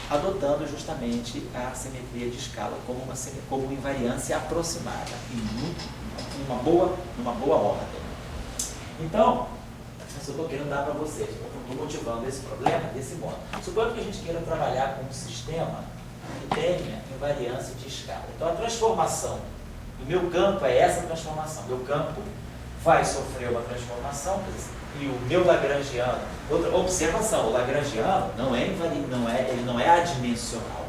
adotando justamente a simetria de escala como invariância aproximada, numa boa ordem. Então, eu estou querendo dar para vocês, estou motivando esse problema desse modo. Suponho que a gente queira trabalhar com um sistema que tenha invariância de escala. Então, a transformação do meu campo é essa transformação. Meu campo vai sofrer uma transformação, e o meu lagrangiano, outra observação, o lagrangiano ele não é adimensional.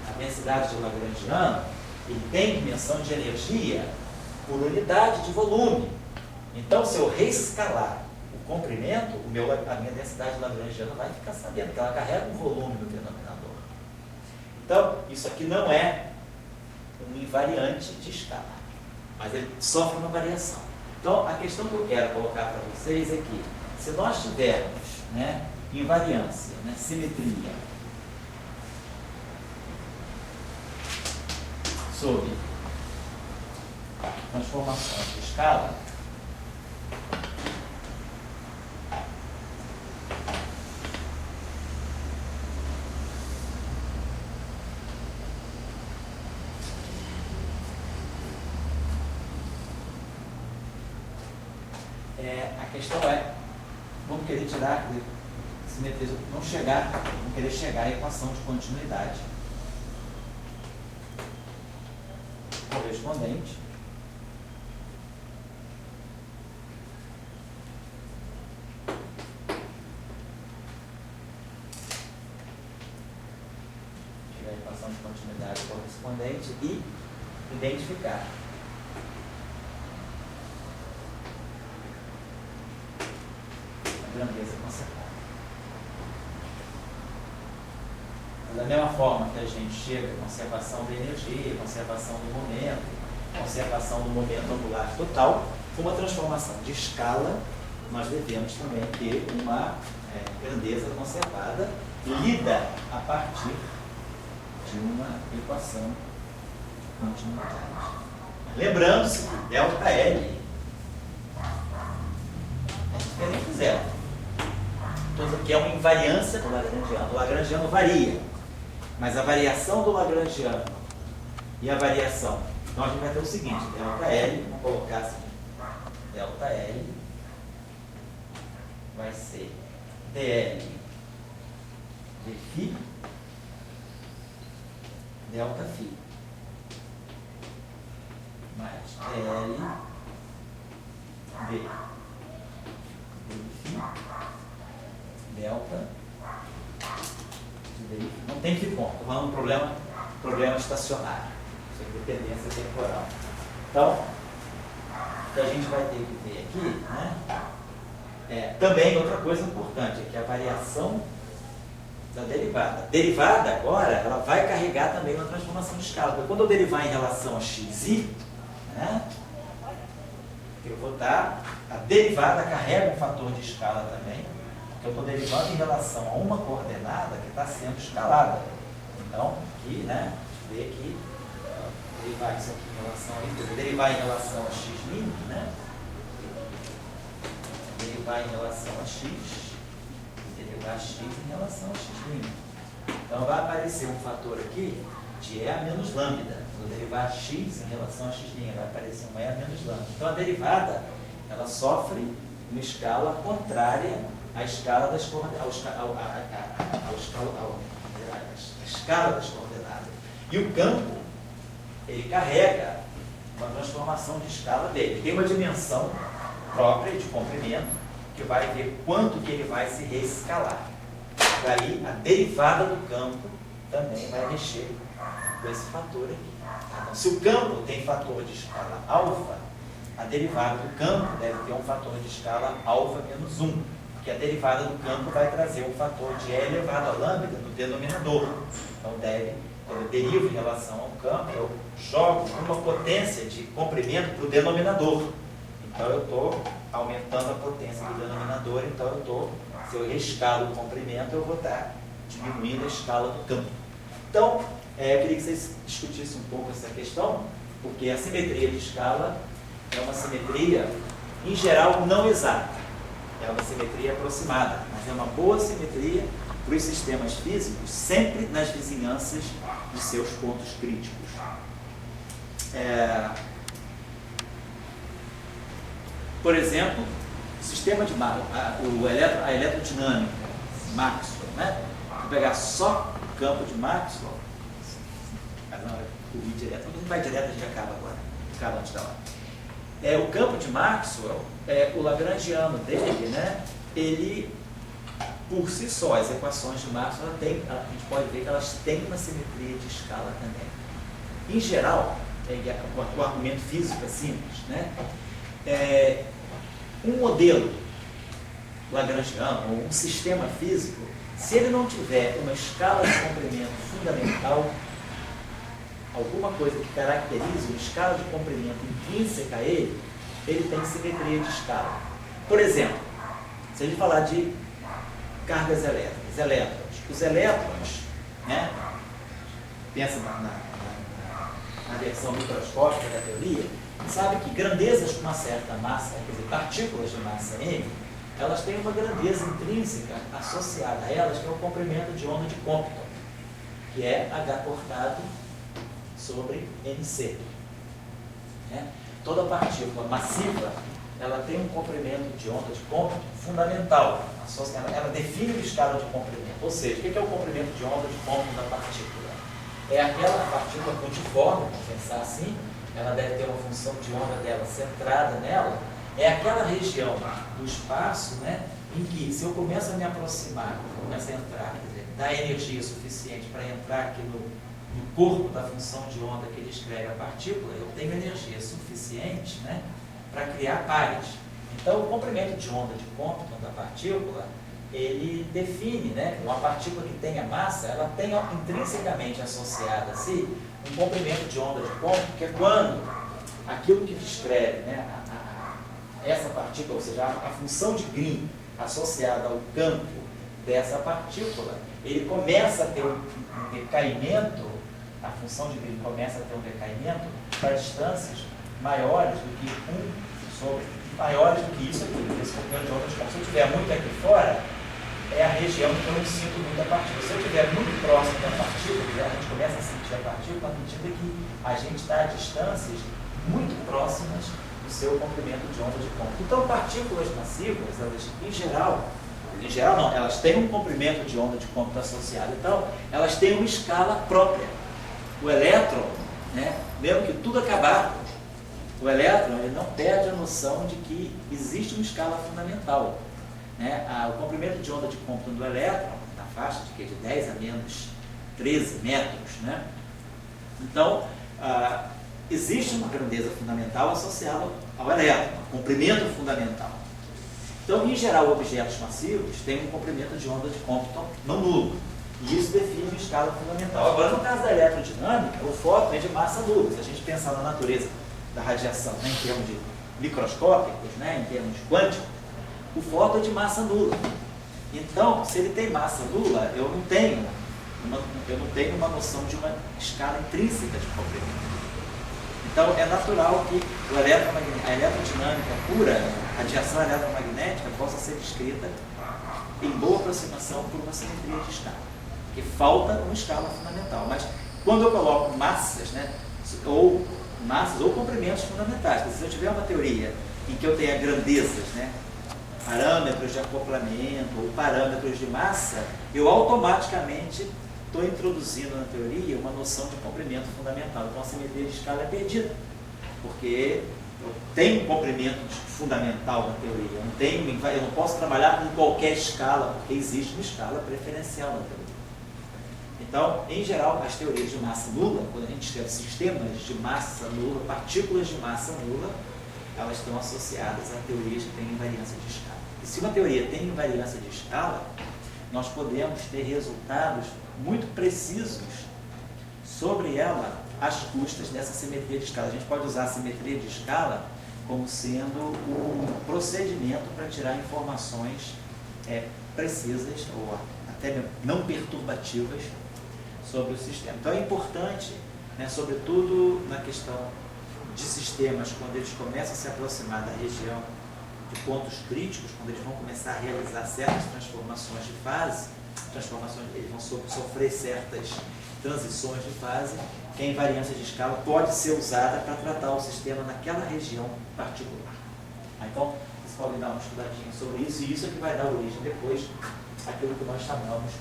A densidade de lagrangiano, ele tem dimensão de energia por unidade de volume. Então, se eu reescalar o comprimento, a minha densidade lagrangiana vai ficar sabendo que ela carrega um volume no denominador. Então, isso aqui não é um invariante de escala, mas ele sofre uma variação. Então, a questão que eu quero colocar para vocês é que, se nós tivermos, né, invariância, né, simetria, sobre transformações de escala, a questão é, vamos querer tirar simetria, vamos querer chegar à equação de continuidade correspondente e identificar a grandeza conservada. Da mesma forma que a gente chega à conservação da energia, conservação do momento, conservação do momento angular total, com uma transformação de escala, nós devemos também ter uma grandeza conservada lida a partir de uma equação continuidade. Lembrando-se que ΔL é diferente de zero. que é uma invariância do lagrangiano. O lagrangiano varia, mas a variação do lagrangiano e a variação, então a gente vai ter o seguinte, ΔL, vamos colocar assim, ΔL vai ser dl dφ delta φ mais dl d dφ delta dφ. Não tem que ponto, estou falando de problema estacionário, sem dependência temporal. Então, o que a gente vai ter que ver aqui, né? Também outra coisa importante é que a variação da derivada. A derivada agora, ela vai carregar também uma transformação de escala. Porque quando eu derivar em relação a xi, né, eu vou dar, a derivada carrega um fator de escala também, porque eu estou derivando em relação a uma coordenada que está sendo escalada. Então, aqui, né, a gente vê aqui, derivar isso aqui em relação a isso, derivar em relação a x', né? Derivar em relação a x, derivar x em relação a x'. Então vai aparecer um fator aqui de E a menos lambda. Vou derivar x em relação a x', vai aparecer um E a menos lambda. Então a derivada, ela sofre uma escala contrária à escala das coordenadas. E o campo, ele carrega uma transformação de escala dele. Tem uma dimensão própria de comprimento, que vai ver quanto que ele vai se reescalar. Daí, a derivada do campo também vai mexer com esse fator aqui. Então, se o campo tem fator de escala alfa, a derivada do campo deve ter um fator de escala alfa menos 1, porque a derivada do campo vai trazer um fator de E elevado a lambda no denominador. Então, quando eu derivo em relação ao campo, eu jogo uma potência de comprimento para o denominador. Então, eu estou aumentando a potência do denominador, então se eu rescalo o comprimento, eu vou estar diminuindo a escala do campo. Então, eu queria que vocês discutissem um pouco essa questão, porque a simetria de escala é uma simetria, em geral, não exata. É uma simetria aproximada, mas é uma boa simetria para os sistemas físicos, sempre nas vizinhanças de seus pontos críticos. Por exemplo, o sistema de a eletrodinâmica, Maxwell, né? Vou pegar só o campo de Maxwell, mas não, eu ir direto, a gente vai direto, a gente acaba agora, acaba antes da hora. O campo de Maxwell, o lagrangiano dele, né? Ele, por si só, as equações de Maxwell, a gente pode ver que elas têm uma simetria de escala também. Em geral, o argumento físico é simples, né? Um modelo lagrangiano, ou um sistema físico, se ele não tiver uma escala de comprimento fundamental, alguma coisa que caracterize uma escala de comprimento intrínseca a ele, ele tem simetria de escala. Por exemplo, se a gente falar de cargas elétricas, elétrons, os elétrons, né, pensa na versão microscópica da teoria, sabe que grandezas com uma certa massa, quer dizer, partículas de massa m, elas têm uma grandeza intrínseca associada a elas, que é o comprimento de onda de Compton, que é H cortado sobre MC. Né? Toda partícula massiva, ela tem um comprimento de onda de Compton fundamental. Ela define uma escala de comprimento. Ou seja, o que é o comprimento de onda de Compton da partícula? É aquela partícula pontiforme, vamos pensar assim, ela deve ter uma função de onda dela centrada nela, é aquela região do espaço, né, em que, se eu começo a me aproximar, começo a entrar, quer dizer, dá energia suficiente para entrar aqui no corpo da função de onda que descreve a partícula, eu tenho energia suficiente, né, para criar pares. Então, o comprimento de onda de Compton da partícula, ele define, né, uma partícula que tenha massa, ela tem intrinsecamente associada a si um comprimento de onda de Compton, que é quando aquilo que descreve, né, essa partícula, ou seja, a função de Green associada ao campo dessa partícula, ele começa a ter um decaimento, a função de Green começa a ter um decaimento para distâncias maiores do que maiores do que isso aqui, esse comprimento de onda de Compton. Se eu tiver muito aqui fora, é a região que eu não sinto muito a partícula. Se eu estiver muito próximo da partícula, a gente começa a sentir a partícula à medida que a gente está a distâncias muito próximas do seu comprimento de onda de ponto. Então, partículas massivas, elas, em geral não, elas têm um comprimento de onda de ponto associado. Então, elas têm uma escala própria. O elétron, né, mesmo que tudo acabar, o elétron ele não perde a noção de que existe uma escala fundamental. Né? O comprimento de onda de Compton do elétron, na faixa de 10 a menos 13 metros. Né? Então, existe uma grandeza fundamental associada ao elétron, comprimento fundamental. Então, em geral, objetos massivos têm um comprimento de onda de Compton não nulo. E isso define uma escala fundamental. Agora, no caso da eletrodinâmica, o fóton é de massa nula. Se a gente pensar na natureza da radiação, né, em termos de microscópicos, né, em termos quânticos, o fóton é de massa nula. Então, se ele tem massa nula, eu não tenho uma noção de uma escala intrínseca de comprimento. Então, é natural que a eletrodinâmica pura, a radiação eletromagnética, possa ser descrita em boa aproximação por uma simetria de escala, porque falta uma escala fundamental. Mas, quando eu coloco massas, né, ou comprimentos fundamentais, se eu tiver uma teoria em que eu tenha grandezas, né, parâmetros de acoplamento ou parâmetros de massa, eu automaticamente estou introduzindo na teoria uma noção de comprimento fundamental. Então a simetria de escala é perdida, porque eu tenho um comprimento fundamental na teoria, eu não posso trabalhar com qualquer escala, porque existe uma escala preferencial na teoria. Então, em geral, as teorias de massa nula, quando a gente escreve sistemas de massa nula, partículas de massa nula, elas estão associadas a teorias que têm invariância de escala. E se uma teoria tem invariância de escala, nós podemos ter resultados muito precisos sobre ela às custas dessa simetria de escala. A gente pode usar a simetria de escala como sendo um procedimento para tirar informações precisas ou até não perturbativas sobre o sistema. Então é importante, né, sobretudo na questão de sistemas, quando eles começam a se aproximar da região de pontos críticos, quando eles vão começar a realizar certas transformações de fase, eles vão sofrer certas transições de fase, que a invariância de escala pode ser usada para tratar o sistema naquela região particular. Então, vocês podem dar uma estudadinha sobre isso, e isso é que vai dar origem depois àquilo que nós chamamos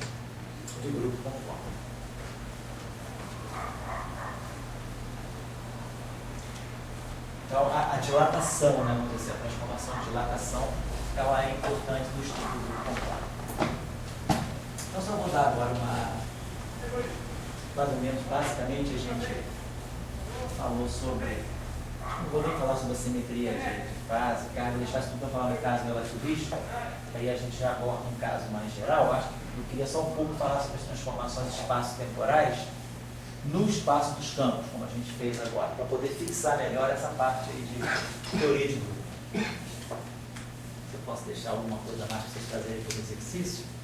de grupo conforme. Então, a dilatação, né, vamos dizer, a transformação de dilatação, ela é importante no estudo do grupo conforme. Então, só vou dar agora mais ou menos, basicamente, a gente falou sobre, não vou nem falar sobre a simetria de fase, carga, vou deixar isso tudo para falar no caso relativístico, aí a gente já aborda um caso mais geral. Acho que eu queria só um pouco falar sobre as transformações espaço-temporais no espaço dos campos, como a gente fez agora, para poder fixar melhor essa parte aí de teoria de grupo. Se eu posso deixar alguma coisa mais para vocês fazerem para o exercício.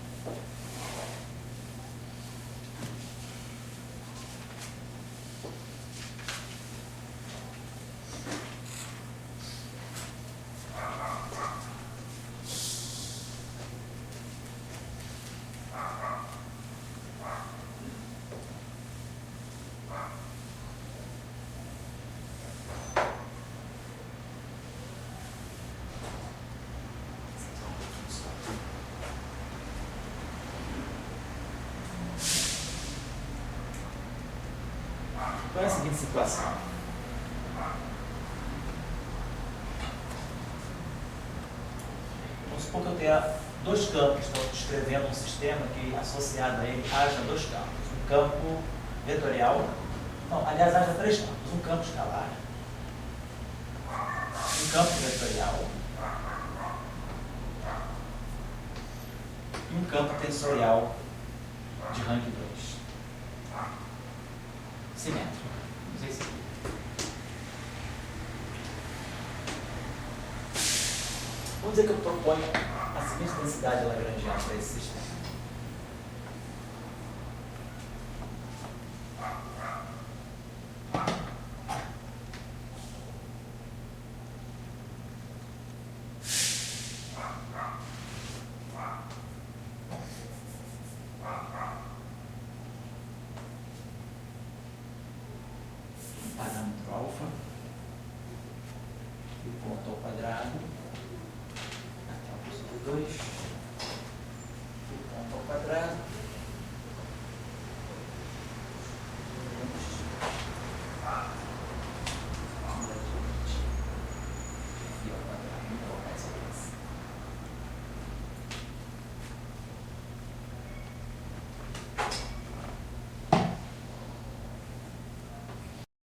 Então é a seguinte situação. Vamos supor que eu tenha dois campos, estou descrevendo um sistema que associado a ele haja dois campos. Um campo vetorial, não, aliás, haja três campos. Um campo escalar, um campo vetorial e um campo tensorial de rank 2. Simétrico. Não sei se... Vamos dizer que eu proponho a seguinte densidade lagrangiana para esse sistema. e ponto ao quadrado. Aqui é o 2. E ponto ao quadrado.